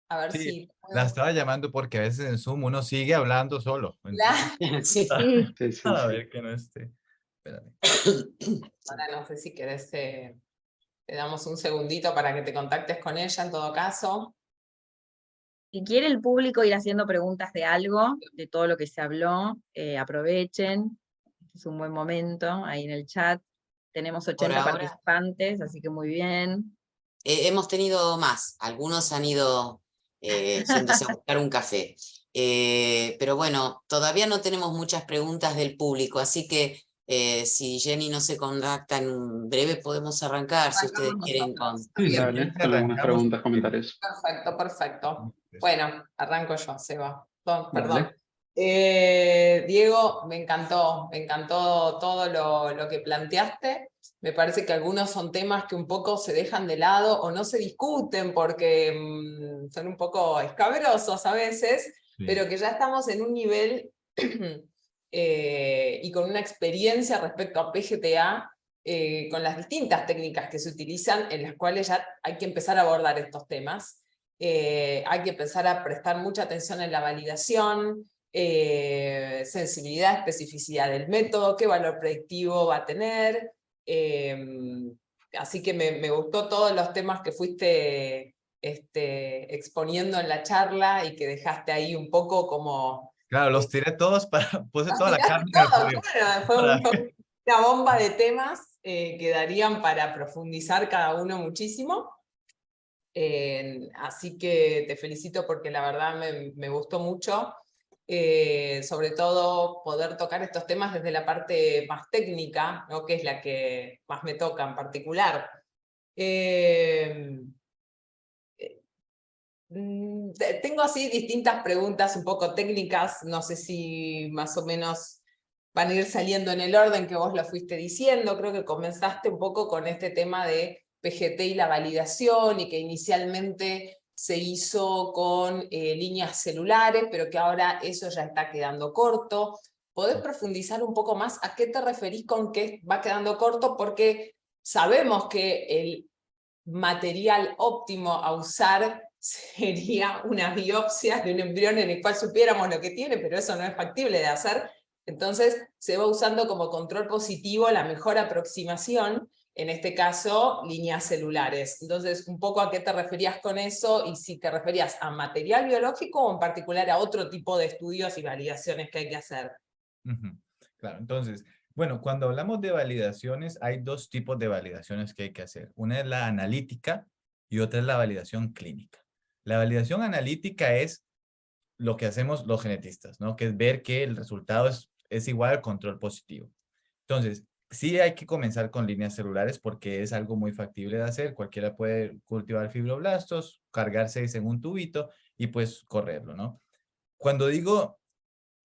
A ver Sí, si... la estaba llamando porque a veces en Zoom uno sigue hablando solo. Sí. Sí, Sí, sí, A sí. ver que no esté. Espérame. Ahora no sé si querés, te damos un segundito para que te contactes con ella en todo caso. si quiere el público ir haciendo preguntas de algo, de todo lo que se habló, aprovechen. Este es un buen momento, ahí en el chat. Tenemos 80 ahora- participantes, así que muy bien. Hemos tenido más, algunos han ido yéndose a buscar un café. Pero bueno, todavía no tenemos muchas preguntas del público, así que Si Jenny no se contacta en breve, podemos arrancar, si ustedes Arrancamos quieren nosotros. con... Sí, dale, con algunas preguntas, comentarios. Perfecto, perfecto. Bueno, arranco yo, Seba. Perdón. Dale. Diego, me encantó todo lo que planteaste. Me parece que algunos son temas que un poco se dejan de lado o no se discuten porque son un poco escabrosos a veces, Sí. pero que ya estamos en un nivel y con una experiencia respecto a PGTA, con las distintas técnicas que se utilizan, en las cuales ya hay que empezar a abordar estos temas. Hay que empezar a prestar mucha atención en la validación, sensibilidad, especificidad del método, qué valor predictivo va a tener. Así que me gustó todos los temas que fuiste exponiendo en la charla y que dejaste ahí un poco como... Claro, los tiré todos puse Los toda la tiraste carne en el todo, fuego. claro, fue una bomba de temas que darían para profundizar cada uno muchísimo. Así que te felicito porque la verdad me gustó mucho, sobre todo poder tocar estos temas desde la parte más técnica, ¿no? Que es la que más me toca en particular. Tengo así distintas preguntas un poco técnicas, no sé si más o menos van a ir saliendo en el orden que vos lo fuiste diciendo. Creo que comenzaste un poco con este tema de PGT y la validación, y que inicialmente se hizo con líneas celulares, pero que ahora eso ya está quedando corto. ¿Podés profundizar un poco más a qué te referís con que va quedando corto? Porque sabemos que el material óptimo a usar sería una biopsia de un embrión en el cual supiéramos lo que tiene, pero eso no es factible de hacer. Entonces se va usando como control positivo la mejor aproximación, en este caso líneas celulares. Entonces, un poco a qué te referías con eso, y si te referías a material biológico o en particular a otro tipo de estudios y validaciones que hay que hacer. Ujú. Claro, entonces, bueno, cuando hablamos de validaciones, hay dos tipos de validaciones que hay que hacer. Una es la analítica y otra es la validación clínica. La validación analítica es lo que hacemos los genetistas, ¿no? Que es ver que el resultado es igual al control positivo. Entonces, sí hay que comenzar con líneas celulares porque es algo muy factible de hacer. Cualquiera puede cultivar fibroblastos, cargar 6 en un tubito y pues correrlo, ¿no? Cuando digo,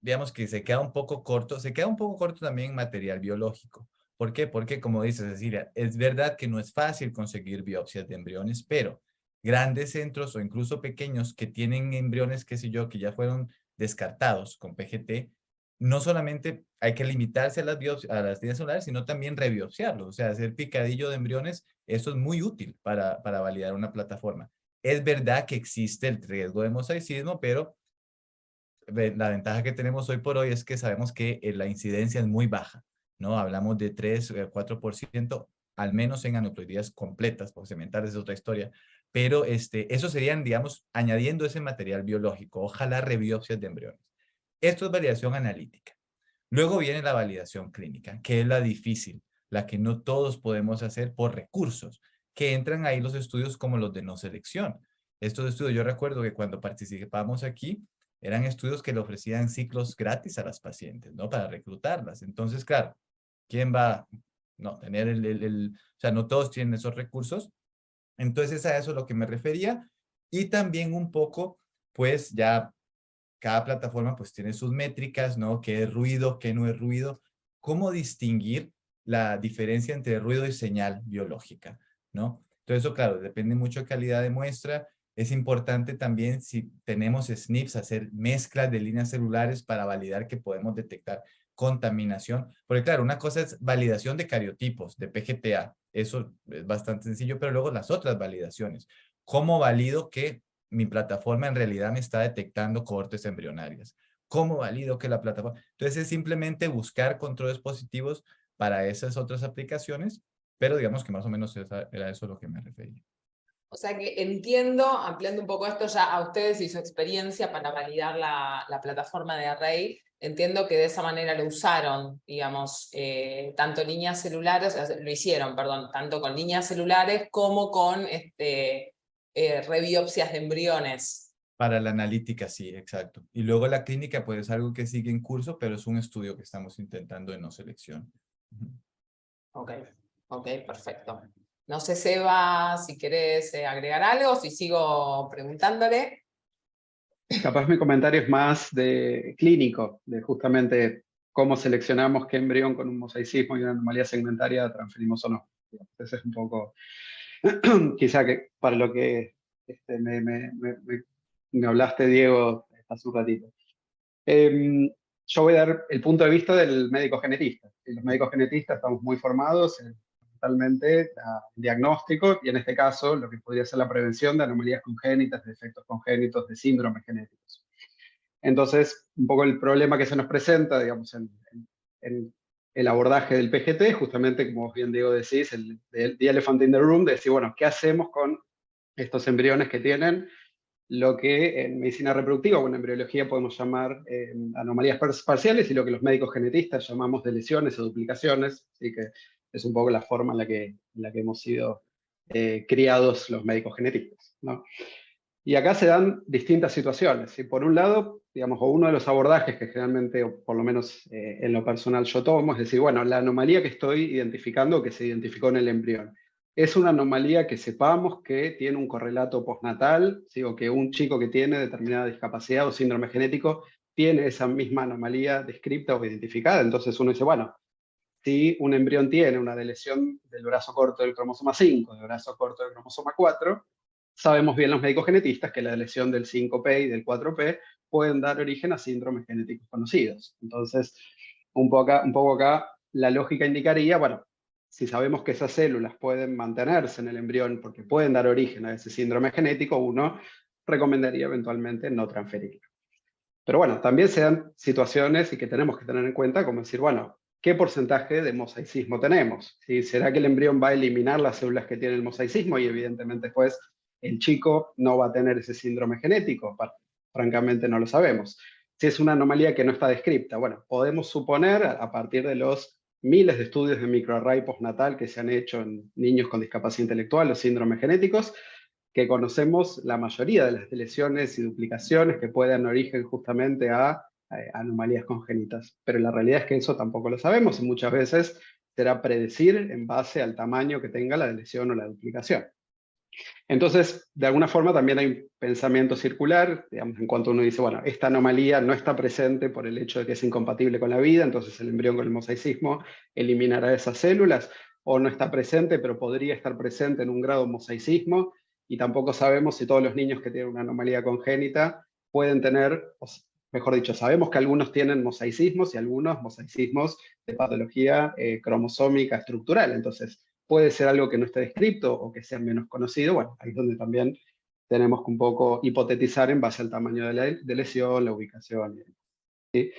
digamos que se queda un poco corto, se queda un poco corto también en material biológico. ¿Por qué? Porque, como dice Cecilia, es verdad que no es fácil conseguir biopsias de embriones, pero grandes centros o incluso pequeños que tienen embriones, qué sé yo, que ya fueron descartados con PGT, no solamente hay que limitarse a las biopsias, a las líneas celulares, sino también rebiopsiarlos, o sea, hacer picadillo de embriones. Eso es muy útil para validar una plataforma. Es verdad que existe el riesgo de mosaicismo, pero la ventaja que tenemos hoy por hoy es que sabemos que la incidencia es muy baja, ¿no? Hablamos de 3 o 4%, al menos en aneuploidías completas, porque sementales es otra historia, pero eso serían, digamos, añadiendo ese material biológico, ojalá rebiopsias de embriones. Esto es validación analítica. Luego viene la validación clínica, que es la difícil, la que no todos podemos hacer por recursos, que entran ahí los estudios como los de no selección. Estos estudios, yo recuerdo que cuando participamos aquí, eran estudios que le ofrecían ciclos gratis a las pacientes, ¿no? Para reclutarlas. Entonces, claro, ¿quién va no tener o sea, no todos tienen esos recursos? Entonces, a eso es lo que me refería. Y también un poco, pues ya cada plataforma pues tiene sus métricas, ¿no? ¿Qué es ruido, qué no es ruido? ¿Cómo distinguir la diferencia entre ruido y señal biológica, ¿no? Entonces, eso, claro, depende mucho de calidad de muestra. Es importante también, si tenemos SNPs, hacer mezclas de líneas celulares para validar que podemos detectar contaminación. Porque claro, una cosa es validación de cariotipos, de PGTA. Eso es bastante sencillo, pero luego las otras validaciones. ¿Cómo valido que mi plataforma en realidad me está detectando cohortes embrionarias? ¿Cómo valido que la plataforma? Entonces es simplemente buscar controles positivos para esas otras aplicaciones, pero digamos que más o menos era eso a lo que me refería. O sea que entiendo, ampliando un poco esto ya a ustedes y su experiencia para validar la plataforma de Array, entiendo que de esa manera lo usaron, digamos, tanto líneas celulares, lo hicieron, perdón, tanto con líneas celulares como con rebiopsias de embriones. Para la analítica, sí, exacto. Y luego la clínica, pues es algo que sigue en curso, pero es un estudio que estamos intentando de no selección. Ok, ok, perfecto. No sé, Seba, si querés agregar algo, si sigo preguntándole. Capaz mi comentario es más de clínico, de justamente cómo seleccionamos qué embrión con un mosaicismo y una anomalía segmentaria transferimos o no. Ese es un poco, quizá que para lo que me hablaste, Diego, hace un ratito. Yo voy a dar el punto de vista del médico genetista. Y los médicos genetistas estamos muy formados en totalmente el diagnóstico y en este caso lo que podría ser la prevención de anomalías congénitas, de defectos congénitos, de síndromes genéticos. Entonces, un poco el problema que se nos presenta, digamos, en el abordaje del PGT, justamente como bien Diego decís, el elephant in the room, de decir, bueno, ¿qué hacemos con estos embriones que tienen lo que en medicina reproductiva o en embriología podemos llamar anomalías parciales y lo que los médicos genetistas llamamos de lesiones o duplicaciones? Así que es un poco la forma en la que hemos sido criados los médicos genetistas, ¿no? Y acá se dan distintas situaciones. Y por un lado, digamos, o uno de los abordajes que generalmente, o por lo menos en lo personal yo tomo, es decir, bueno, la anomalía que estoy identificando, que se identificó en el embrión, es una anomalía que sepamos que tiene un correlato postnatal, ¿sí? O que un chico que tiene determinada discapacidad o síndrome genético tiene esa misma anomalía descripta o identificada. Entonces uno dice, bueno, si un embrión tiene una lesión del brazo corto del cromosoma 5, del brazo corto del cromosoma 4, sabemos bien los médicos genetistas que la lesión del 5P y del 4P pueden dar origen a síndromes genéticos conocidos. Entonces, un poco acá la lógica indicaría, bueno, si sabemos que esas células pueden mantenerse en el embrión porque pueden dar origen a ese síndrome genético, uno recomendaría eventualmente no transferirlo. Pero bueno, también se dan situaciones y que tenemos que tener en cuenta, como decir, bueno, ¿qué porcentaje de mosaicismo tenemos? ¿Sí? ¿Será que el embrión va a eliminar las células que tienen el mosaicismo y evidentemente después el chico no va a tener ese síndrome genético? Francamente no lo sabemos. Si es una anomalía que no está descripta, bueno, podemos suponer a partir de los miles de estudios de microarray postnatal que se han hecho en niños con discapacidad intelectual o síndromes genéticos, que conocemos la mayoría de las lesiones y duplicaciones que pueden dar origen justamente a anomalías congénitas. Pero la realidad es que eso tampoco lo sabemos y muchas veces será predecir en base al tamaño que tenga la lesión o la duplicación. Entonces, de alguna forma también hay un pensamiento circular, digamos, en cuanto uno dice, bueno, esta anomalía no está presente por el hecho de que es incompatible con la vida, entonces el embrión con el mosaicismo eliminará esas células, o no está presente, pero podría estar presente en un grado mosaicismo, y tampoco sabemos si todos los niños que tienen una anomalía congénita pueden tener, mejor dicho, sabemos que algunos tienen mosaicismos y algunos mosaicismos de patología cromosómica estructural, entonces puede ser algo que no esté descrito o que sea menos conocido. Bueno, ahí es donde también tenemos que un poco hipotetizar en base al tamaño de la lesión, la ubicación. ¿Sí?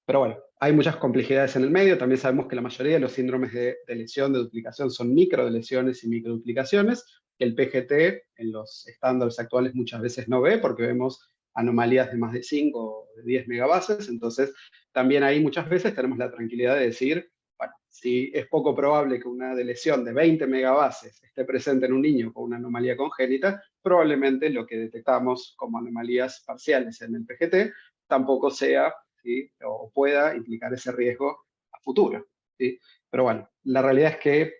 Pero bueno, hay muchas complejidades en el medio. También sabemos que la mayoría de los síndromes de lesión, de duplicación, son microlesiones y microduplicaciones, que el PGT en los estándares actuales muchas veces no ve, porque vemos anomalías de más de 5 o de 10 megabases. Entonces, también ahí muchas veces tenemos la tranquilidad de decir, bueno, si es poco probable que una lesión de 20 megabases esté presente en un niño con una anomalía congénita, probablemente lo que detectamos como anomalías parciales en el PGT tampoco sea, ¿sí?, o pueda implicar ese riesgo a futuro, ¿sí? Pero bueno, la realidad es que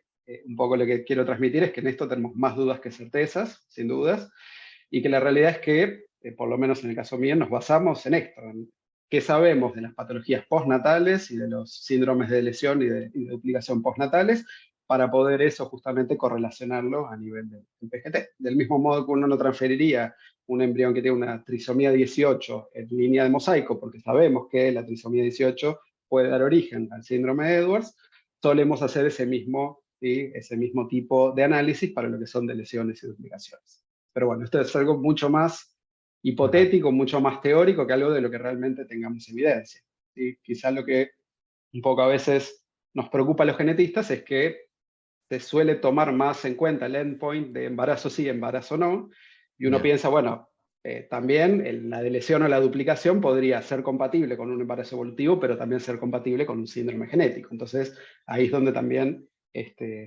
un poco lo que quiero transmitir es que en esto tenemos más dudas que certezas, sin dudas, y que la realidad es que, por lo menos en el caso mío, nos basamos en esto, en qué sabemos de las patologías postnatales y de los síndromes de lesión y de duplicación postnatales, para poder eso justamente correlacionarlo a nivel del PGT. Del mismo modo que uno no transferiría un embrión que tiene una trisomía 18 en línea de mosaico, porque sabemos que la trisomía 18 puede dar origen al síndrome de Edwards, solemos hacer ese mismo tipo de análisis para lo que son de lesiones y duplicaciones. Pero bueno, esto es algo mucho más hipotético, mucho más teórico que algo de lo que realmente tengamos evidencia. ¿Sí? Quizás lo que un poco a veces nos preocupa a los genetistas es que se suele tomar más en cuenta el endpoint de embarazo sí, embarazo no, y uno piensa, bueno, también la lesión o la duplicación podría ser compatible con un embarazo evolutivo, pero también ser compatible con un síndrome genético. Entonces, ahí es donde también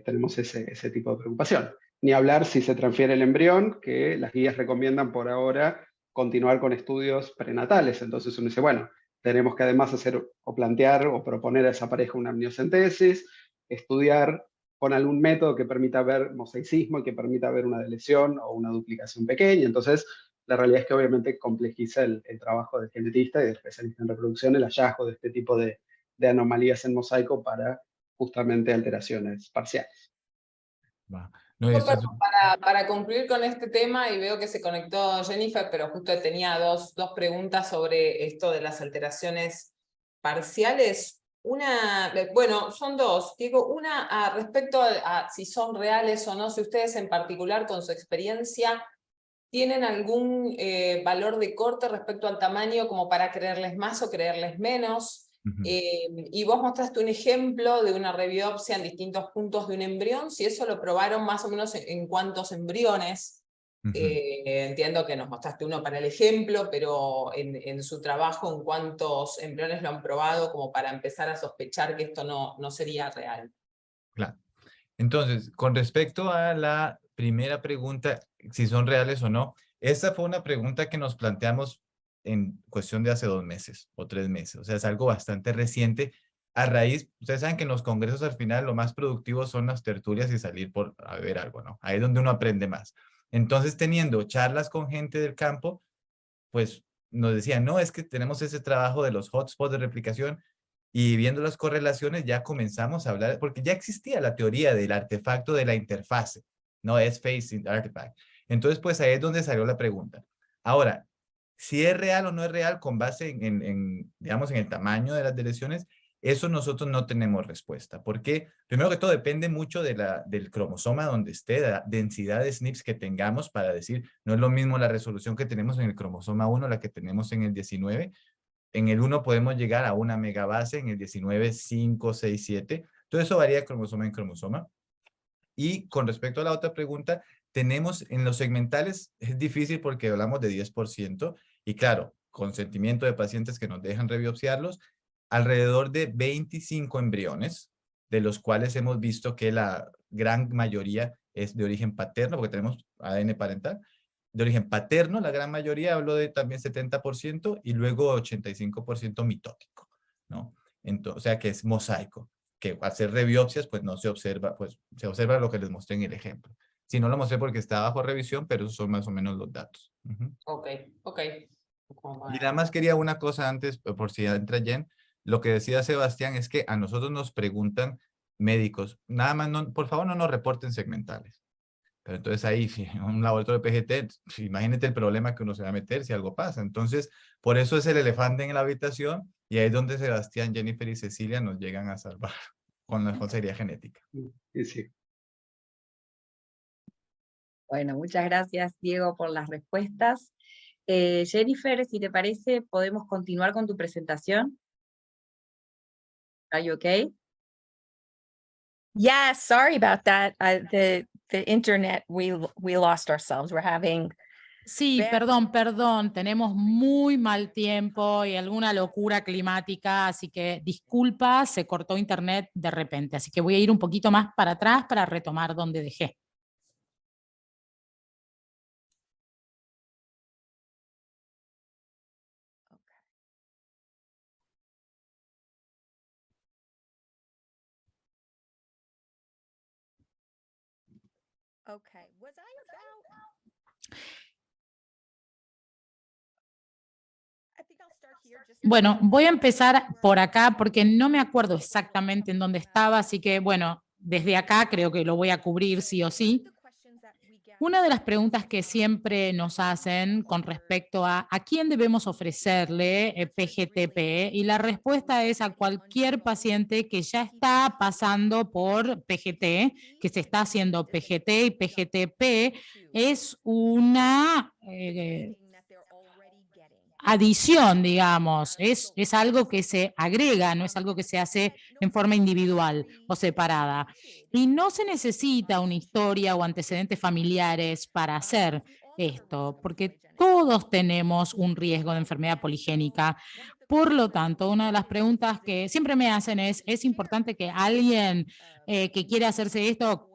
tenemos ese tipo de preocupación. Ni hablar si se transfiere el embrión, que las guías recomiendan por ahora continuar con estudios prenatales. Entonces uno dice, bueno, tenemos que además hacer o plantear o proponer a esa pareja una amniocentesis, estudiar con algún método que permita ver mosaicismo y que permita ver una deleción o una duplicación pequeña. Entonces, la realidad es que obviamente complejiza el trabajo del genetista y del especialista en reproducción el hallazgo de este tipo de anomalías en mosaico para justamente alteraciones parciales. Va. No, esto es- Para concluir con este tema, y veo que se conectó Jennifer, pero justo tenía dos preguntas sobre esto de las alteraciones parciales. Una, bueno, son dos. Digo, una respecto a si son reales o no, si ustedes en particular con su experiencia tienen algún valor de corte respecto al tamaño como para creerles más o creerles menos. Ujú. Y vos mostraste un ejemplo de una rebiopsia en distintos puntos de un embrión, si eso lo probaron más o menos en cuántos embriones. Ujú. Entiendo que nos mostraste uno para el ejemplo, pero en su trabajo, ¿en cuántos embriones lo han probado como para empezar a sospechar que esto no sería real? Claro. Entonces, con respecto a la primera pregunta, si son reales o no, esa fue una pregunta que nos planteamos en cuestión de hace 2 meses o 3 meses. O sea, es algo bastante reciente. A raíz, ustedes saben que en los congresos al final lo más productivo son las tertulias y salir a beber algo, ¿no? Ahí es donde uno aprende más. Entonces, teniendo charlas con gente del campo, pues nos decían, no, es que tenemos ese trabajo de los hotspots de replicación y viendo las correlaciones ya comenzamos a hablar, porque ya existía la teoría del artefacto de la interfase, no es facing artifact. Entonces, pues ahí es donde salió la pregunta. Ahora, si es real o no es real con base digamos, en el tamaño de las deleciones, eso nosotros no tenemos respuesta. Porque, primero que todo, depende mucho del cromosoma donde esté, de la densidad de SNPs que tengamos para decir, no es lo mismo la resolución que tenemos en el cromosoma 1, la que tenemos en el 19. En el 1 podemos llegar a una megabase, en el 19, 5, 6, 7. Todo eso varía de cromosoma en cromosoma. Y con respecto a la otra pregunta, tenemos en los segmentales, es difícil porque hablamos de 10%, y claro, consentimiento de pacientes que nos dejan rebiopsiarlos, alrededor de 25 embriones, de los cuales hemos visto que la gran mayoría es de origen paterno, porque tenemos ADN parental, de origen paterno, la gran mayoría, hablo de también 70%, y luego 85% mitótico, ¿no? Entonces, o sea que es mosaico, que al hacer rebiopsias, pues no se observa, pues se observa lo que les mostré en el ejemplo. Si no lo mostré porque está bajo revisión, pero esos son más o menos los datos. Ok. Y nada más quería una cosa antes, por si entra Jen, lo que decía Sebastián es que a nosotros nos preguntan médicos, nada más, no, por favor no nos reporten segmentales. Pero entonces ahí, un laboratorio de PGT, imagínate el problema que uno se va a meter si algo pasa. Entonces, por eso es el elefante en la habitación y ahí es donde Sebastián, Jennifer y Cecilia nos llegan a salvar con la consejería genética. Sí, sí. Bueno, muchas gracias, Diego, por las respuestas. Jennifer, si te parece, podemos continuar con tu presentación. Are you okay? Yeah, sorry about that. The internet, we lost ourselves. We're having Sí, perdón, tenemos muy mal tiempo y alguna locura climática, así que disculpa, se cortó internet de repente, así que voy a ir un poquito más para atrás para retomar donde dejé. okay. Was I about? I think I'll start here just Bueno, voy a empezar por acá porque no me acuerdo exactamente en dónde estaba, así que bueno, desde acá creo que lo voy a cubrir sí o sí. Una de las preguntas que siempre nos hacen con respecto a quién debemos ofrecerle PGTP, y la respuesta es a cualquier paciente que ya está pasando por PGT, que se está haciendo PGT, y PGTP es una adición, digamos, es algo que se agrega, no es algo que se hace en forma individual o separada. Y no se necesita una historia o antecedentes familiares para hacer esto, porque todos tenemos un riesgo de enfermedad poligénica. Por lo tanto, una de las preguntas que siempre me hacen ¿es importante que alguien que quiere hacerse esto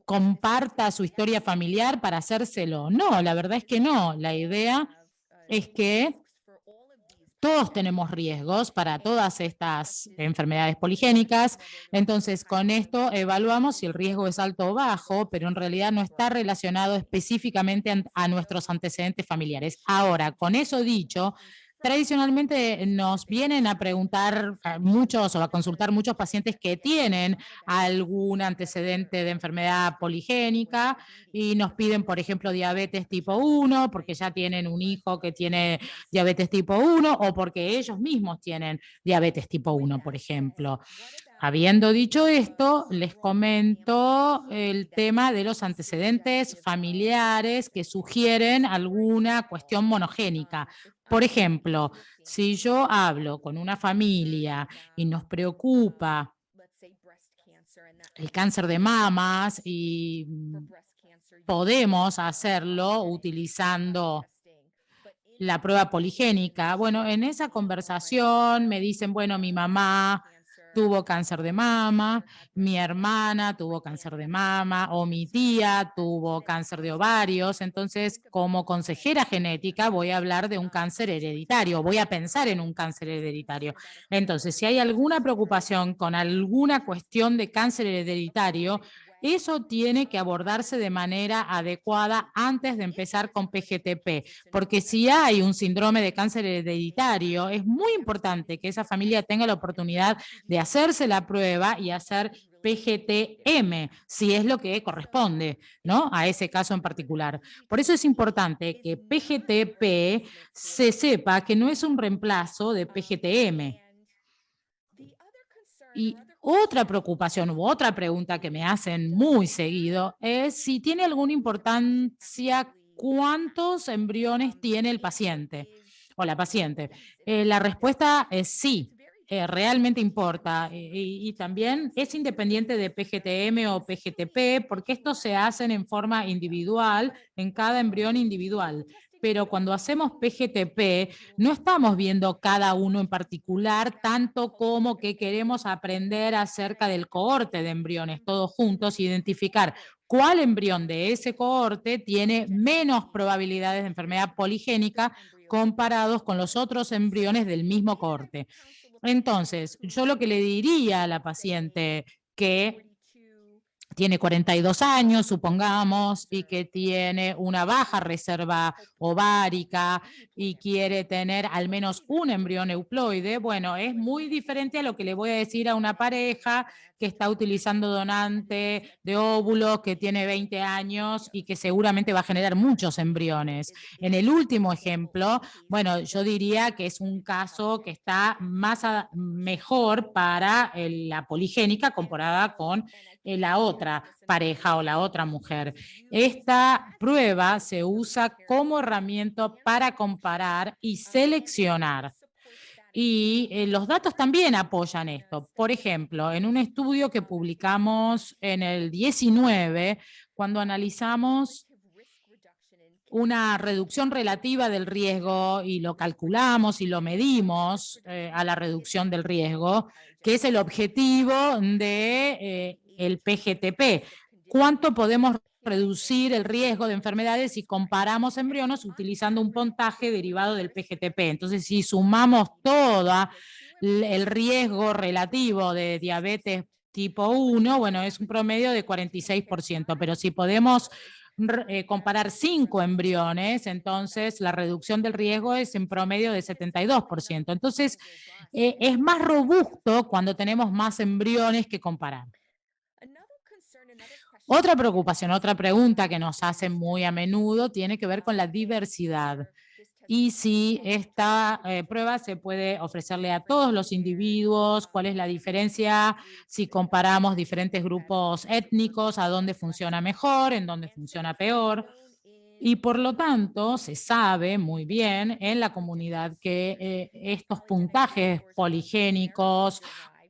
comparta su historia familiar para hacérselo? No, la verdad es que no. La idea es que todos tenemos riesgos para todas estas enfermedades poligénicas. Entonces, con esto evaluamos si el riesgo es alto o bajo, pero en realidad no está relacionado específicamente a nuestros antecedentes familiares. Ahora, con eso dicho, tradicionalmente nos vienen a preguntar muchos o a consultar muchos pacientes que tienen algún antecedente de enfermedad poligénica y nos piden, por ejemplo, diabetes tipo 1, porque ya tienen un hijo que tiene diabetes tipo 1 o porque ellos mismos tienen diabetes tipo 1, por ejemplo. Habiendo dicho esto, les comento el tema de los antecedentes familiares que sugieren alguna cuestión monogénica. Por ejemplo, si yo hablo con una familia y nos preocupa el cáncer de mamas y podemos hacerlo utilizando la prueba poligénica, bueno, en esa conversación me dicen, bueno, mi mamá tuvo cáncer de mama, mi hermana tuvo cáncer de mama o mi tía tuvo cáncer de ovarios. Entonces, como consejera genética voy a hablar de un cáncer hereditario, voy a pensar en un cáncer hereditario. Entonces, si hay alguna preocupación con alguna cuestión de cáncer hereditario, eso tiene que abordarse de manera adecuada antes de empezar con PGTP, porque si hay un síndrome de cáncer hereditario, es muy importante que esa familia tenga la oportunidad de hacerse la prueba y hacer PGT-M, si es lo que corresponde, ¿no?, a ese caso en particular. Por eso es importante que PGTP se sepa que no es un reemplazo de PGT-M. Y otra preocupación u otra pregunta que me hacen muy seguido es si tiene alguna importancia cuántos embriones tiene el paciente o la paciente. La respuesta es sí. Realmente importa y también es independiente de PGT-M o PGTP porque estos se hacen en forma individual en cada embrión individual. Pero cuando hacemos PGTP no estamos viendo cada uno en particular, tanto como que queremos aprender acerca del cohorte de embriones todos juntos, identificar cuál embrión de ese cohorte tiene menos probabilidades de enfermedad poligénica comparados con los otros embriones del mismo cohorte. Entonces, yo lo que le diría a la paciente que tiene 42 años, supongamos, y que tiene una baja reserva ovárica y quiere tener al menos un embrión euploide, bueno, es muy diferente a lo que le voy a decir a una pareja que está utilizando donante de óvulos, que tiene 20 años y que seguramente va a generar muchos embriones. En el último ejemplo, bueno, yo diría que es un caso que está mejor para la poligénica comparada con la otra pareja o la otra mujer. Esta prueba se usa como herramienta para comparar y seleccionar. Y los datos también apoyan esto. Por ejemplo, en un estudio que publicamos en el 19, cuando analizamos una reducción relativa del riesgo y lo calculamos y lo medimos a la reducción del riesgo, que es el objetivo de el PGTP. ¿Cuánto podemos reducir el riesgo de enfermedades si comparamos embriones utilizando un puntaje derivado del PGTP? Entonces, si sumamos todo el riesgo relativo de diabetes tipo 1, bueno, es un promedio de 46%, pero si podemos comparar 5 embriones, entonces la reducción del riesgo es en promedio de 72%. Entonces, es más robusto cuando tenemos más embriones que comparar. Otra preocupación, otra pregunta que nos hacen muy a menudo tiene que ver con la diversidad y si esta prueba se puede ofrecerle a todos los individuos, cuál es la diferencia si comparamos diferentes grupos étnicos, a dónde funciona mejor, en dónde funciona peor. Y por lo tanto, se sabe muy bien en la comunidad que estos puntajes poligénicos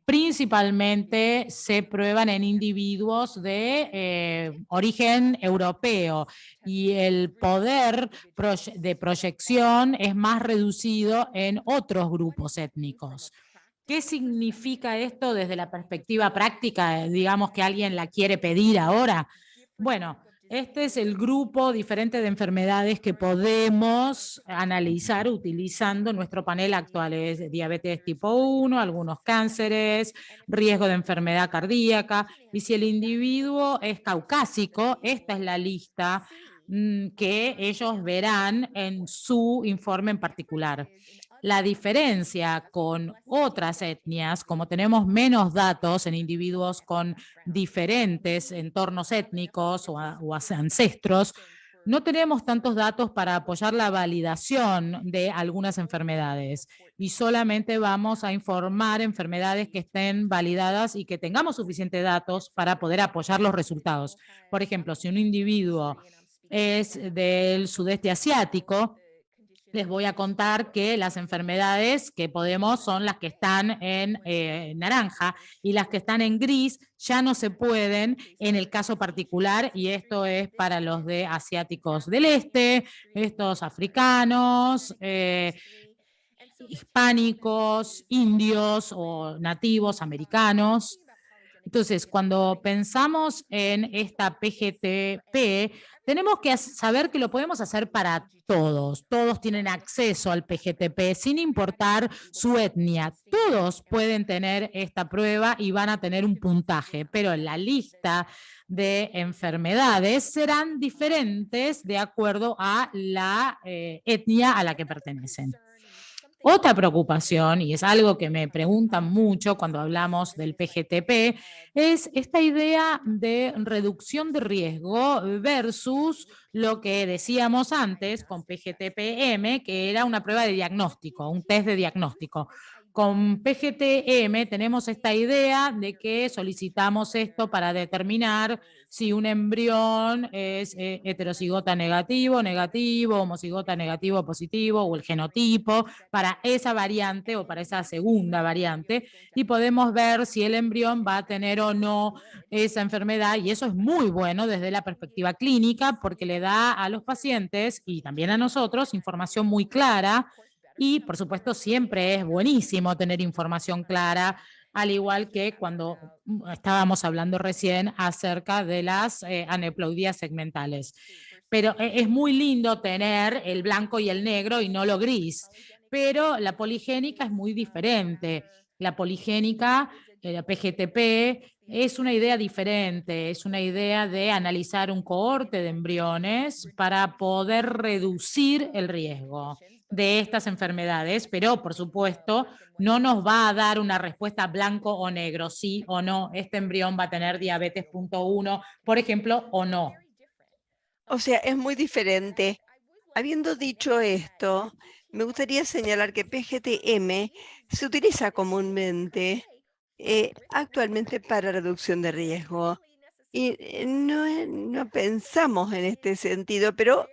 principalmente se prueban en individuos de origen europeo y el poder de proyección es más reducido en otros grupos étnicos. ¿Qué significa esto desde la perspectiva práctica? Digamos que alguien la quiere pedir ahora. Bueno, Este es el grupo diferente de enfermedades que podemos analizar utilizando nuestro panel actual. Es diabetes tipo 1, algunos cánceres, riesgo de enfermedad cardíaca. Y si el individuo es caucásico, esta es la lista que ellos verán en su informe en particular. La diferencia con otras etnias, como tenemos menos datos en individuos con diferentes entornos étnicos o ancestros, no tenemos tantos datos para apoyar la validación de algunas enfermedades y solamente vamos a informar enfermedades que estén validadas y que tengamos suficientes datos para poder apoyar los resultados. Por ejemplo, si un individuo es del sudeste asiático, les voy a contar que las enfermedades que podemos son las que están en naranja y las que están en gris ya no se pueden en el caso particular, y esto es para los de asiáticos del este, estos africanos, hispánicos, indios o nativos americanos. Entonces, cuando pensamos en esta PGTP, tenemos que saber que lo podemos hacer para todos. Todos tienen acceso al PGTP sin importar su etnia. Todos pueden tener esta prueba y van a tener un puntaje, pero la lista de enfermedades serán diferentes de acuerdo a la etnia a la que pertenecen. Otra preocupación, y es algo que me preguntan mucho cuando hablamos del PGTP, es esta idea de reducción de riesgo versus lo que decíamos antes con PGTP-M, que era una prueba de diagnóstico, un test de diagnóstico. Con PGT-M tenemos esta idea de que solicitamos esto para determinar si un embrión es heterocigota negativo, homocigota negativo, positivo, o el genotipo para esa variante o para esa segunda variante, y podemos ver si el embrión va a tener o no esa enfermedad, y eso es muy bueno desde la perspectiva clínica porque le da a los pacientes y también a nosotros información muy clara. Y, por supuesto, siempre es buenísimo tener información clara, al igual que cuando estábamos hablando recién acerca de las aneuploidías segmentales. Pero es muy lindo tener el blanco y el negro y no lo gris, pero la poligénica es muy diferente. La poligénica, la PGTP, es una idea diferente, es una idea de analizar un cohorte de embriones para poder reducir el riesgo de estas enfermedades, pero por supuesto no nos va a dar una respuesta blanco o negro, sí o no, este embrión va a tener diabetes punto 1, por ejemplo, o no. O sea, es muy diferente. Habiendo dicho esto, me gustaría señalar que PGT-M se utiliza comúnmente actualmente para reducción de riesgo. Y no pensamos en este sentido, pero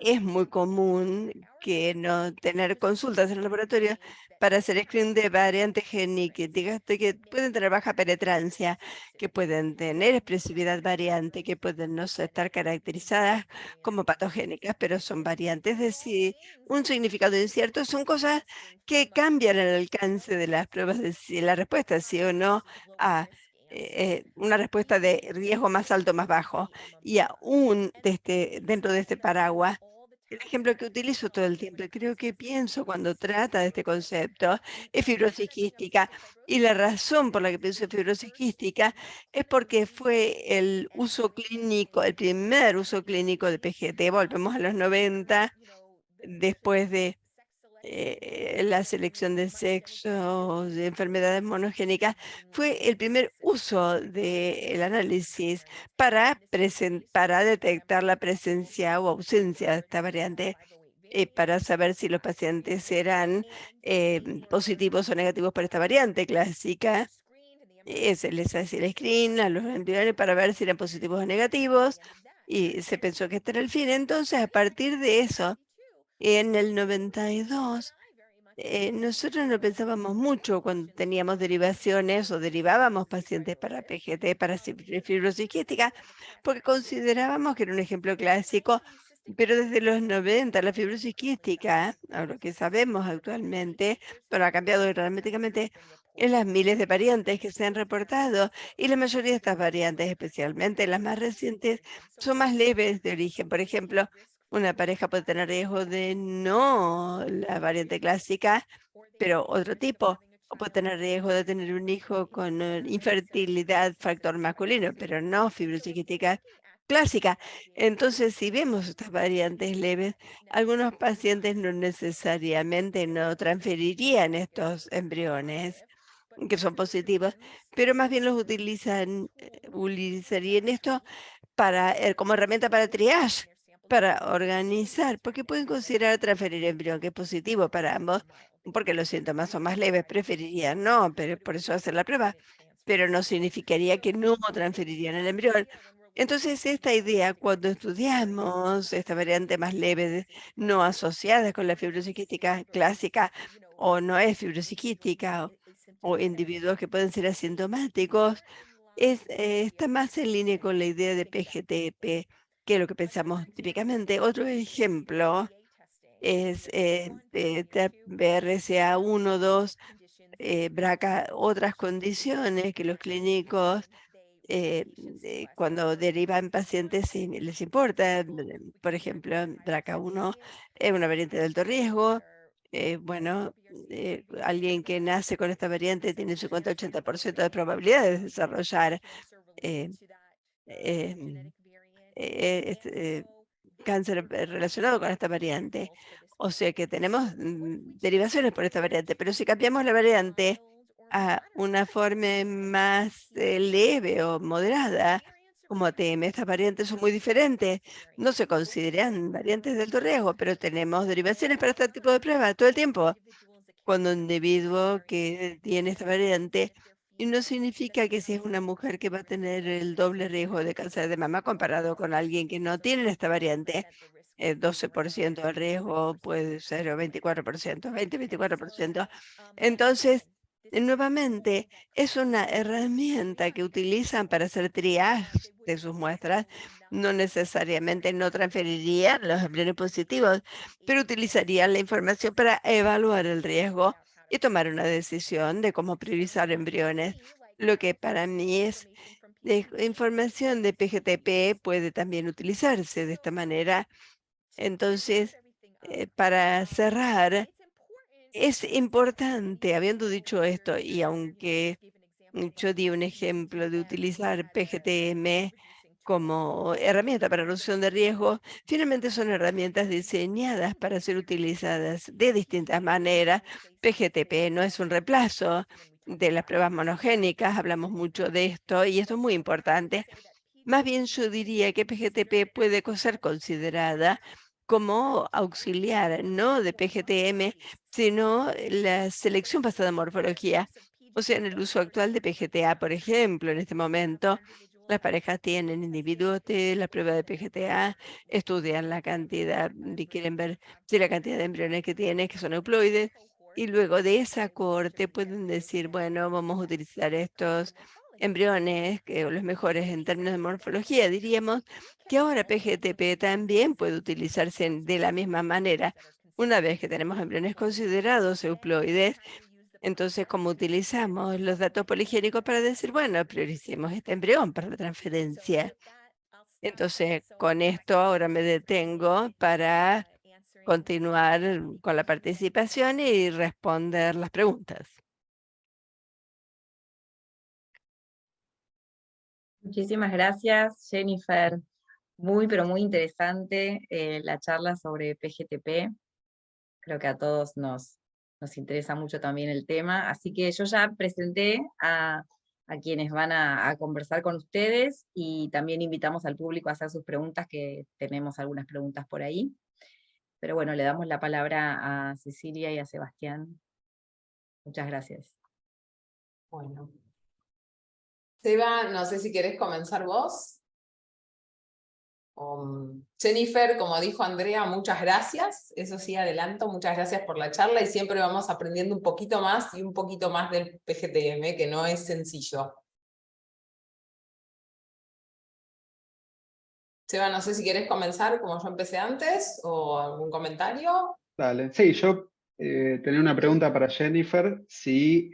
es muy común que no tener consultas en el laboratorio para hacer screening de variantes genéticas que pueden tener baja penetrancia, que pueden tener expresividad variante, que pueden no estar caracterizadas como patogénicas, pero son variantes de sí, un significado incierto. Son cosas que cambian el alcance de las pruebas de si la respuesta sí o no a una respuesta de riesgo más alto o más bajo. Y aún dentro de este paraguas, el ejemplo que utilizo todo el tiempo, y creo que pienso cuando trata de este concepto, es fibrosis quística. Y la razón por la que pienso en fibrosis quística es porque fue el uso clínico, el primer uso clínico de PGT. Volvemos a los 90, después de la selección de sexo, de enfermedades monogénicas, fue el primer uso del análisis para detectar la presencia o ausencia de esta variante, para saber si los pacientes eran positivos o negativos por esta variante clásica. Se les hacía el screen a los embriones para ver si eran positivos o negativos, y se pensó que este era el fin. Entonces, a partir de eso, en el 92, nosotros no pensábamos mucho cuando teníamos derivaciones o derivábamos pacientes para PGT, para fibrosis quística, porque considerábamos que era un ejemplo clásico Pero desde los 90, la fibrosis quística, a lo que sabemos actualmente, pero ha cambiado dramáticamente, en las miles de variantes que se han reportado, y la mayoría de estas variantes, especialmente las más recientes, son más leves de origen. Por ejemplo, una pareja puede tener riesgo de no la variante clásica, pero otro tipo, o puede tener riesgo de tener un hijo con infertilidad factor masculino, pero no fibrosis quística clásica. Entonces, si vemos estas variantes leves, algunos pacientes no necesariamente no transferirían estos embriones que son positivos, pero más bien los utilizarían esto para, como herramienta para triage, para organizar, porque pueden considerar transferir embrión que es positivo para ambos, porque los síntomas son más leves, preferirían no, pero por eso hacer la prueba, pero no significaría que no transferirían el embrión. Entonces, esta idea, cuando estudiamos esta variante más leve, no asociada con la fibrosis quística clásica, o no es fibrosis quística, o individuos que pueden ser asintomáticos, está más en línea con la idea de PGTP, que es lo que pensamos típicamente. Otro ejemplo es BRCA1, 2, BRCA, otras condiciones que los clínicos cuando derivan pacientes sí les importa. Por ejemplo, BRCA1 es una variante de alto riesgo. Bueno, alguien que nace con esta variante tiene 50-80% de probabilidad de desarrollar eh, em, cáncer relacionado con esta variante. O sea que tenemos derivaciones por esta variante, pero si cambiamos la variante a una forma más leve o moderada, como ATM, estas variantes son muy diferentes. No se consideran variantes de alto riesgo, pero tenemos derivaciones para este tipo de pruebas todo el tiempo. Cuando un individuo que tiene esta variante, y no significa que si es una mujer que va a tener el doble riesgo de cáncer de mama comparado con alguien que no tiene esta variante, 12% de riesgo puede ser o 24%, 20-24%. Entonces, nuevamente, es una herramienta que utilizan para hacer triage de sus muestras. No necesariamente no transferirían los embriones positivos, pero utilizarían la información para evaluar el riesgo y tomar una decisión de cómo priorizar embriones. Lo que para mí es información de PGTP puede también utilizarse de esta manera. Entonces, para cerrar, es importante, habiendo dicho esto, y aunque yo di un ejemplo de utilizar PGTM como herramienta para reducción de riesgo, finalmente son herramientas diseñadas para ser utilizadas de distintas maneras. PGTP no es un reemplazo de las pruebas monogénicas, hablamos mucho de esto y esto es muy importante. Más bien yo diría que PGTP puede ser considerada como auxiliar, no de PGTM, sino la selección basada en morfología. O sea, en el uso actual de PGTA, por ejemplo, en este momento, las parejas tienen individuos de la prueba de PGTA, estudian la cantidad, y quieren ver si la cantidad de embriones que tienen, que son euploides, y luego de esa corte pueden decir, bueno, vamos a utilizar estos embriones, que los mejores en términos de morfología, diríamos que ahora PGTP también puede utilizarse de la misma manera. Una vez que tenemos embriones considerados euploides, entonces, ¿cómo utilizamos los datos poligénicos para decir, bueno, prioricemos este embrión para la transferencia? Entonces, con esto ahora me detengo para continuar con la participación y responder las preguntas. Muchísimas gracias, Jennifer. Muy, pero muy interesante la charla sobre PGTP. Creo que a todos nos interesa mucho también el tema. Así que yo ya presenté a quienes van a conversar con ustedes y también invitamos al público a hacer sus preguntas, que tenemos algunas preguntas por ahí. Pero bueno, le damos la palabra a Cecilia y a Sebastián. Muchas gracias. Bueno. Seba, no sé si querés comenzar vos. Jennifer, como dijo Andrea, muchas gracias. Eso sí, adelanto, muchas gracias por la charla y siempre vamos aprendiendo un poquito más y un poquito más del PGTM, que no es sencillo. Seba, no sé si querés comenzar como yo empecé antes o algún comentario. Dale. Sí, yo tenía una pregunta para Jennifer, si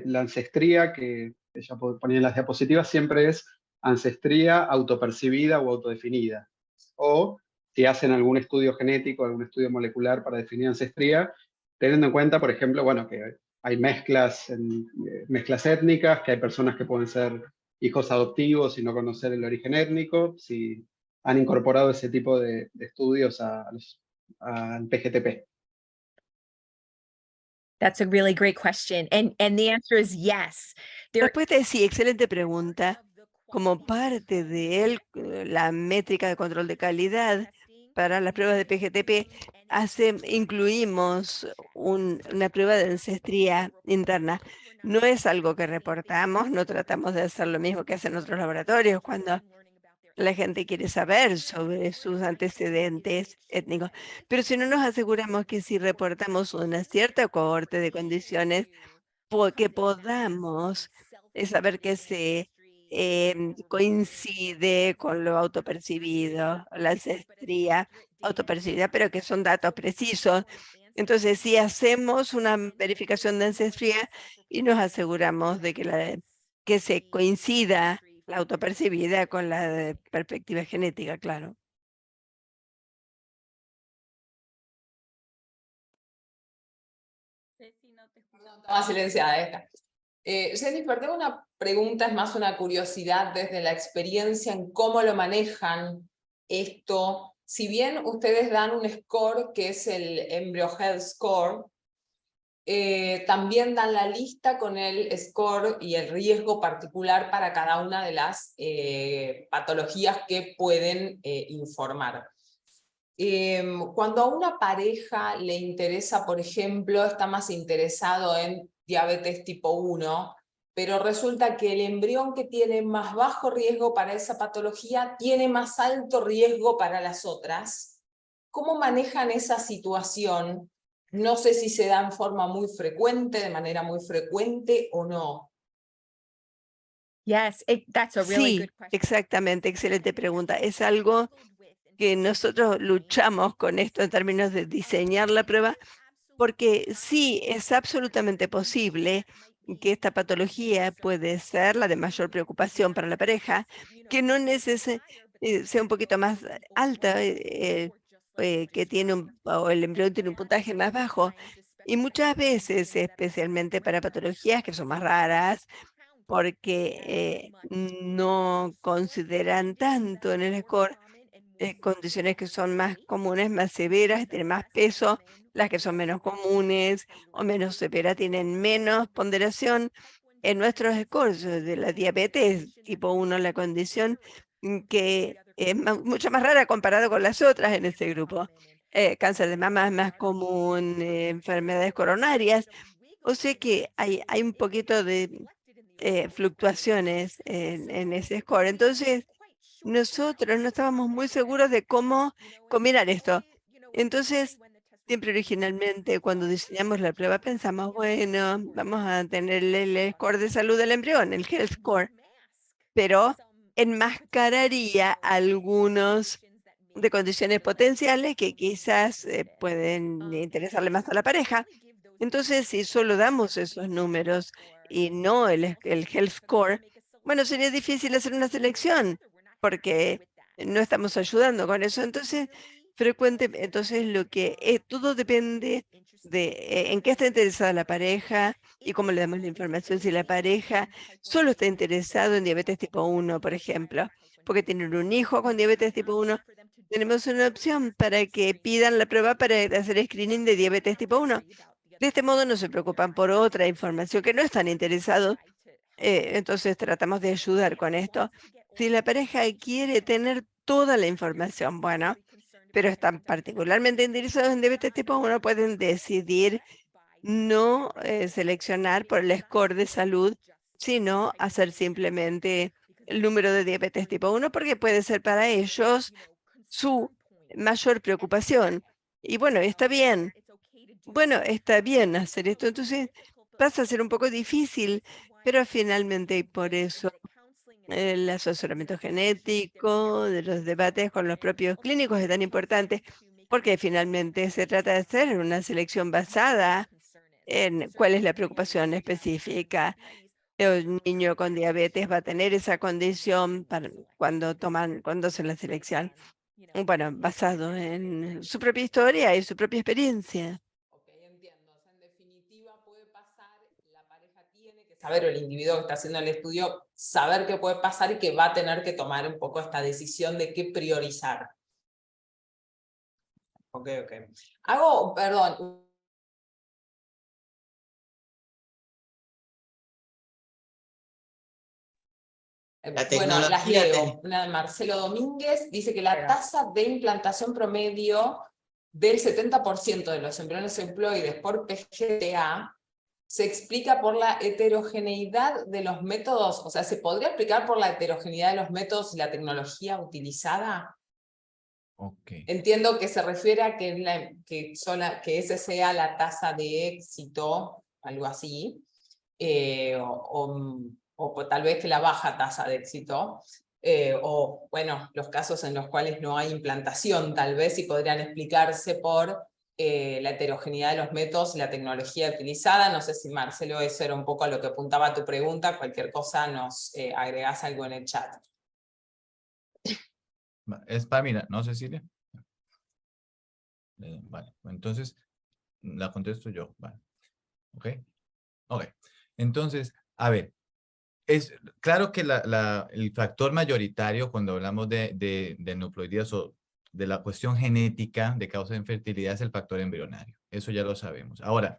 la ancestría que ella ponía en las diapositivas siempre es ancestría autopercibida o autodefinida, o si hacen algún estudio genético, algún estudio molecular para definir ancestría, teniendo en cuenta, por ejemplo, bueno, que hay mezclas étnicas, que hay personas que pueden ser hijos adoptivos y no conocer el origen étnico, si han incorporado ese tipo de estudios al PGTP. That's a really great question. And the answer is yes. La respuesta es sí, excelente pregunta. Como parte de la métrica de control de calidad para las pruebas de PGTP, incluimos una prueba de ancestría interna. No es algo que reportamos, no tratamos de hacer lo mismo que hacen otros laboratorios cuando la gente quiere saber sobre sus antecedentes étnicos. Pero si no nos aseguramos que si reportamos una cierta cohorte de condiciones, que podamos saber que se coincide con lo autopercibido, la ancestría autopercibida, pero que son datos precisos. Entonces, si hacemos una verificación de ancestría y nos aseguramos de que se coincida la autopercibida con la perspectiva genética, claro. Estaba silenciada esta. Jennifer, tengo una pregunta, es más una curiosidad desde la experiencia en cómo lo manejan esto. Si bien ustedes dan un score que es el Embryo Health Score, también dan la lista con el score y el riesgo particular para cada una de las patologías que pueden informar. Cuando a una pareja le interesa, por ejemplo, está más interesado en diabetes tipo 1, pero resulta que el embrión que tiene más bajo riesgo para esa patología tiene más alto riesgo para las otras, ¿cómo manejan esa situación? No sé si se da en forma muy frecuente, de manera muy frecuente o no. Yes, that's a really Sí, good question. exactamente, excelente pregunta. Es algo que nosotros luchamos con esto en términos de diseñar la prueba, porque sí, es absolutamente posible que esta patología puede ser la de mayor preocupación para la pareja, que no sea un poquito más alta, que o el embrión tiene un puntaje más bajo. Y muchas veces, especialmente para patologías que son más raras, porque no consideran tanto en el score condiciones que son más comunes, más severas, tienen más peso, las que son menos comunes o menos severas tienen menos ponderación. En nuestros scores de la diabetes tipo 1, la condición que es mucho más rara comparado con las otras en este grupo. Cáncer de mama es más común, enfermedades coronarias. O sea que hay un poquito de fluctuaciones en ese score. Entonces, nosotros no estábamos muy seguros de cómo combinar esto. Entonces, siempre originalmente cuando diseñamos la prueba pensamos, bueno, vamos a tener el score de salud del embrión, el health score, pero enmascararía algunos de condiciones potenciales que quizás pueden interesarle más a la pareja. Entonces, si solo damos esos números y no el health score, bueno, sería difícil hacer una selección porque no estamos ayudando con eso. Entonces, todo depende de en qué está interesada la pareja y cómo le damos la información. Si la pareja solo está interesado en diabetes tipo 1, por ejemplo, porque tienen un hijo con diabetes tipo 1, tenemos una opción para que pidan la prueba para hacer screening de diabetes tipo 1. De este modo no se preocupan por otra información que no están interesados. Entonces tratamos de ayudar con esto. Si la pareja quiere tener toda la información, bueno, pero están particularmente interesados en diabetes tipo 1, pueden decidir no seleccionar por el score de salud, sino hacer simplemente el número de diabetes tipo 1, porque puede ser para ellos su mayor preocupación. Y bueno, está bien. Bueno, está bien hacer esto. Entonces pasa a ser un poco difícil, pero finalmente por eso El asesoramiento genético, de los debates con los propios clínicos es tan importante porque finalmente se trata de hacer una selección basada en cuál es la preocupación específica. El niño con diabetes va a tener esa condición cuando hacen la selección. Bueno, basado en su propia historia y su propia experiencia. Ok, entiendo. O sea, en definitiva puede pasar, la pareja tiene que saber, o el individuo que está haciendo el estudio, saber qué puede pasar y que va a tener que tomar un poco esta decisión de qué priorizar. Ok, ok. Perdón. La Bueno, las tecnología leo. Una de Marcelo Domínguez dice que la tasa de implantación promedio del 70% de los embriones haploides por PGTA se explica por la heterogeneidad de los métodos. O sea, ¿se podría explicar por la heterogeneidad de los métodos y la tecnología utilizada? Ok. Entiendo que se refiere a que ese sea la tasa de éxito, algo así, o tal vez que la baja tasa de éxito, o bueno, los casos en los cuales no hay implantación, tal vez, y podrían explicarse por la heterogeneidad de los métodos y la tecnología utilizada. No sé si, Marcelo, eso era un poco a lo que apuntaba tu pregunta. Cualquier cosa nos agregás algo en el chat. Es Pamela, ¿no, Cecilia? Vale, entonces la contesto yo. Vale. ¿Ok? Ok. Entonces, a ver, es claro que el factor mayoritario cuando hablamos de aneuploidías o de la cuestión genética de causa de infertilidad es el factor embrionario. Eso ya lo sabemos. Ahora,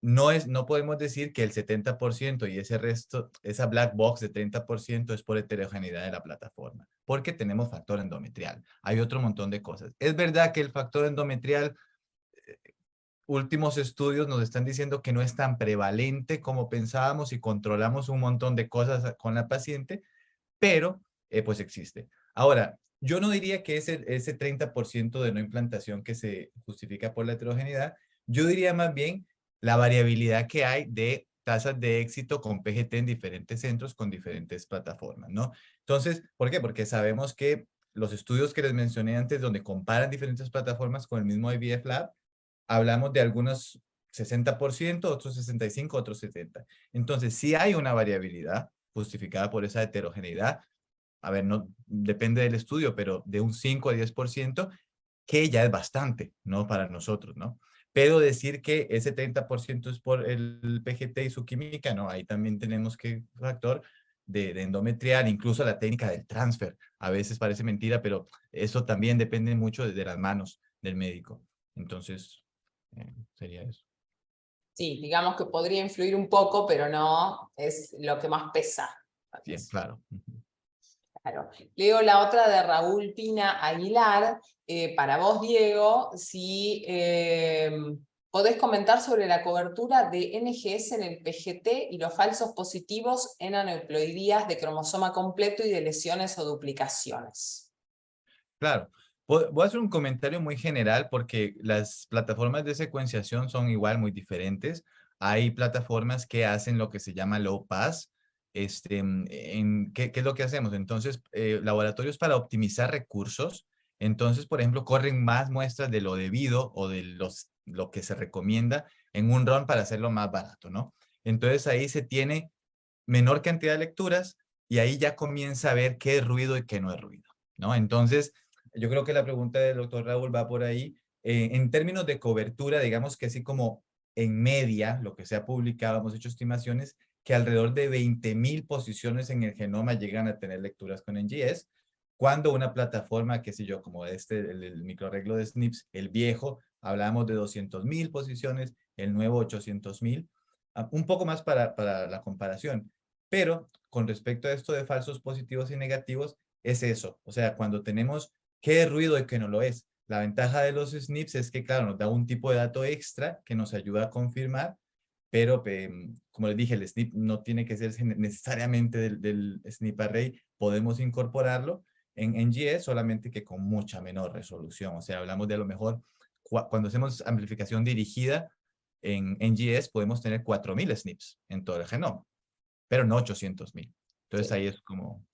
no podemos decir que el 70% y ese resto, esa black box de 30% es por heterogeneidad de la plataforma, porque tenemos factor endometrial. Hay otro montón de cosas. Es verdad que el factor endometrial, últimos estudios nos están diciendo que no es tan prevalente como pensábamos y controlamos un montón de cosas con la paciente, pero pues existe. Ahora, yo no diría que ese 30% de no implantación que se justifica por la heterogeneidad, yo diría más bien la variabilidad que hay de tasas de éxito con PGT en diferentes centros con diferentes plataformas, ¿no? Entonces, ¿por qué? Porque sabemos que los estudios que les mencioné antes, donde comparan diferentes plataformas con el mismo IVF Lab, hablamos de algunos 60%, otros 65%, otros 70%. Entonces, sí hay una variabilidad justificada por esa heterogeneidad. A ver, no depende del estudio, pero de un 5 a 10%, que ya es bastante, ¿no? Para nosotros, ¿no? Pero decir que ese 30% es por el PGT y su química, no, ahí también tenemos que factor de endometrial, incluso la técnica del transfer. A veces parece mentira, pero eso también depende mucho de las manos del médico. Entonces, sería eso. Sí, digamos que podría influir un poco, pero no es lo que más pesa. Bien, claro. Claro. Leo la otra de Raúl Pina Aguilar. Para vos, Diego, si podés comentar sobre la cobertura de NGS en el PGT y los falsos positivos en aneuploidías de cromosoma completo y de lesiones o duplicaciones. Claro. Voy a hacer un comentario muy general porque las plataformas de secuenciación son igual muy diferentes. Hay plataformas que hacen lo que se llama low pass. ¿Qué es lo que hacemos? Entonces, laboratorios para optimizar recursos. Entonces, por ejemplo, corren más muestras de lo debido o de lo que se recomienda en un run para hacerlo más barato, ¿no? Entonces, ahí se tiene menor cantidad de lecturas y ahí ya comienza a ver qué es ruido y qué no es ruido, ¿no? Entonces, yo creo que la pregunta del doctor Raúl va por ahí. En términos de cobertura, digamos que así como en media, lo que se ha publicado, hemos hecho estimaciones que alrededor de 20,000 posiciones en el genoma llegan a tener lecturas con NGS, cuando una plataforma, qué sé yo, como el microarreglo de SNPs, el viejo, hablamos de 200,000 posiciones, el nuevo 800,000, un poco más para la comparación. Pero con respecto a esto de falsos positivos y negativos, es eso. O sea, cuando tenemos qué es ruido y qué no lo es. La ventaja de los SNPs es que, claro, nos da un tipo de dato extra que nos ayuda a confirmar, pero como les dije, el SNP no tiene que ser necesariamente del SNP array, podemos incorporarlo en NGS, solamente que con mucha menor resolución. O sea, hablamos de a lo mejor, cuando hacemos amplificación dirigida en NGS, podemos tener 4,000 SNPs en todo el genoma, pero no 800,000. Entonces Sí. ahí es como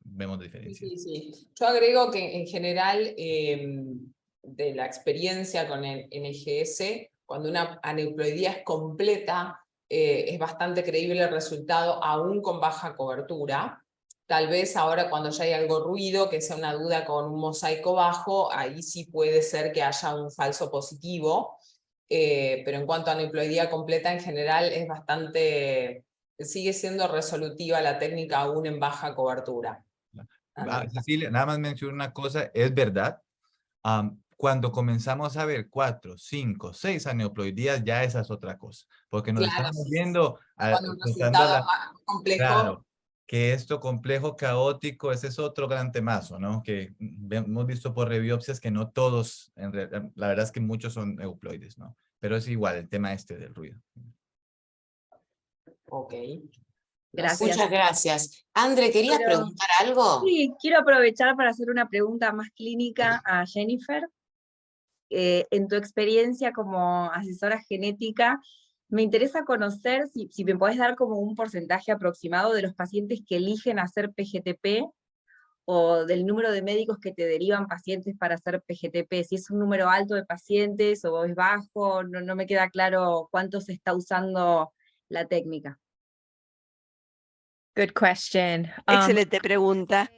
vemos diferencias. Sí, sí. Yo agrego que en general, de la experiencia con el NGS, cuando una aneuploidía es completa, es bastante creíble el resultado, aún con baja cobertura. Tal vez ahora cuando ya hay algo ruido, que sea una duda con un mosaico bajo, ahí sí puede ser que haya un falso positivo. Pero en cuanto a aneuploidía completa, en general es bastante, sigue siendo resolutiva la técnica aún en baja cobertura. Cecilia, nada más menciono una cosa, es verdad. Cuando comenzamos a ver 4, 5, 6 aneuploidías, ya esa es otra cosa, porque nos Claro, estamos sí, sí, sí. viendo, Cuando un pensando resultado más complejo. claro, que esto complejo, caótico, ese es otro gran temazo, ¿no? Que hemos visto por rebiopsias que no todos, la verdad es que muchos son euploides, ¿no? Pero es igual el tema este del ruido. Ok. Gracias. Muchas gracias. Andre, ¿querías Pero- preguntar algo? Sí, quiero aprovechar para hacer una pregunta más clínica a Jennifer. En tu experiencia como asesora genética, me interesa conocer si me podés dar como un porcentaje aproximado de los pacientes que eligen hacer PGTP o del número de médicos que te derivan pacientes para hacer PGTP, si es un número alto de pacientes o es bajo, no me queda claro cuánto se está usando la técnica. Good question. Excelente pregunta.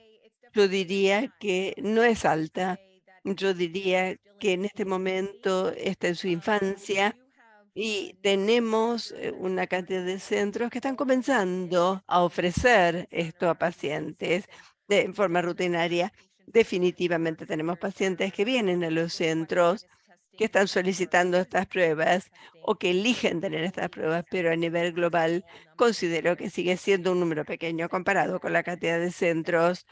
Yo diría que no es alta. Yo diría que en este momento está en su infancia y tenemos una cantidad de centros que están comenzando a ofrecer esto a pacientes de forma rutinaria. Definitivamente tenemos pacientes que vienen a los centros que están solicitando estas pruebas o que eligen tener estas pruebas, pero a nivel global considero que sigue siendo un número pequeño comparado con la cantidad de centros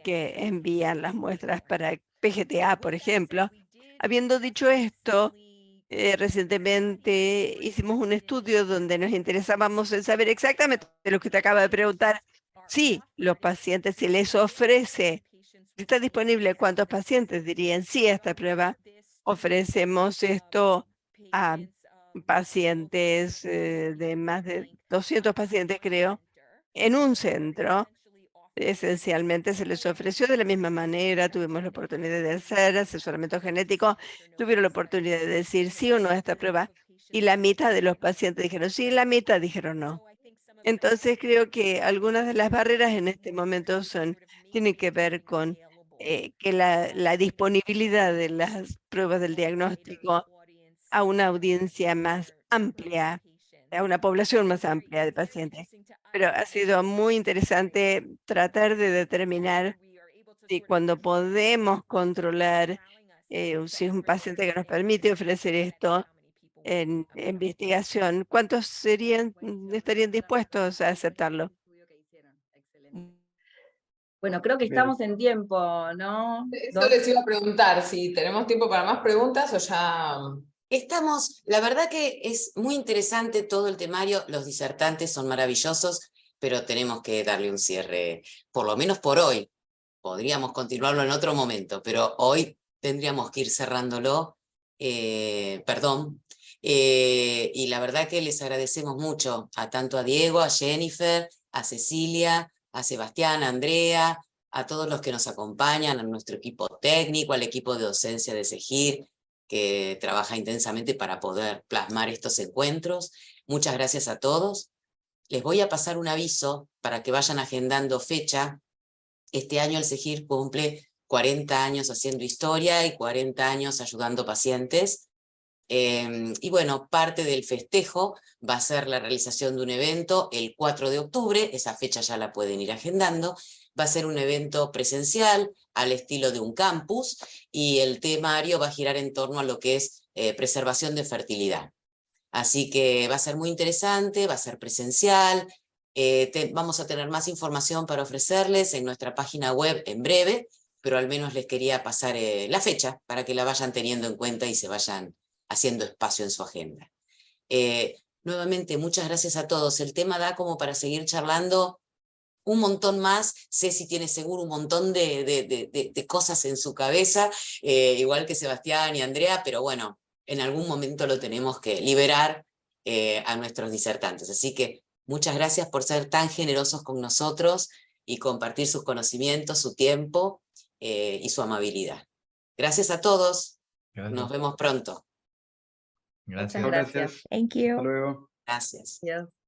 que envían las muestras para PGTA, por ejemplo. Habiendo dicho esto, recientemente hicimos un estudio donde nos interesábamos en saber exactamente lo que te acaba de preguntar. Sí, los pacientes, si les ofrece, si está disponible, ¿cuántos pacientes dirían sí a esta prueba? Ofrecemos esto a pacientes, de más de 200 pacientes, creo, en un centro. Esencialmente se les ofreció de la misma manera, tuvimos la oportunidad de hacer asesoramiento genético, tuvieron la oportunidad de decir sí o no a esta prueba, y la mitad de los pacientes dijeron sí, y la mitad dijeron no. Entonces creo que algunas de las barreras en este momento tienen que ver con que la disponibilidad de las pruebas del diagnóstico a una audiencia más amplia, a una población más amplia de pacientes. Pero ha sido muy interesante tratar de determinar si cuando podemos controlar si es un paciente que nos permite ofrecer esto en investigación, ¿cuántos estarían dispuestos a aceptarlo? Bueno, creo que Bien. estamos en tiempo, ¿no? Eso les iba a preguntar, si tenemos tiempo para más preguntas o ya... La verdad que es muy interesante todo el temario, los disertantes son maravillosos, pero tenemos que darle un cierre, por lo menos por hoy. Podríamos continuarlo en otro momento, pero hoy tendríamos que ir cerrándolo, perdón. Y la verdad que les agradecemos mucho tanto a Diego, a Jennifer, a Cecilia, a Sebastián, a Andrea, a todos los que nos acompañan, a nuestro equipo técnico, al equipo de docencia de SEGIR, que trabaja intensamente para poder plasmar estos encuentros. Muchas gracias a todos. Les voy a pasar un aviso para que vayan agendando fecha. Este año el SEGIR cumple 40 años haciendo historia y 40 años ayudando pacientes. Y bueno, parte del festejo va a ser la realización de un evento el 4 de octubre, esa fecha ya la pueden ir agendando. Va a ser un evento presencial al estilo de un campus y el temario va a girar en torno a lo que es preservación de fertilidad. Así que va a ser muy interesante, va a ser presencial. Vamos a tener más información para ofrecerles en nuestra página web en breve, pero al menos les quería pasar la fecha para que la vayan teniendo en cuenta y se vayan haciendo espacio en su agenda. Nuevamente, muchas gracias a todos. El tema da como para seguir charlando un montón más. Ceci tiene seguro un montón de cosas en su cabeza, igual que Sebastián y Andrea, pero bueno, en algún momento lo tenemos que liberar a nuestros disertantes. Así que Muchas gracias por ser tan generosos con nosotros y compartir sus conocimientos, su tiempo y su amabilidad. Gracias a todos. Gracias. Nos vemos pronto. Gracias. Muchas gracias. Thank Hasta you. luego. Gracias. Adiós.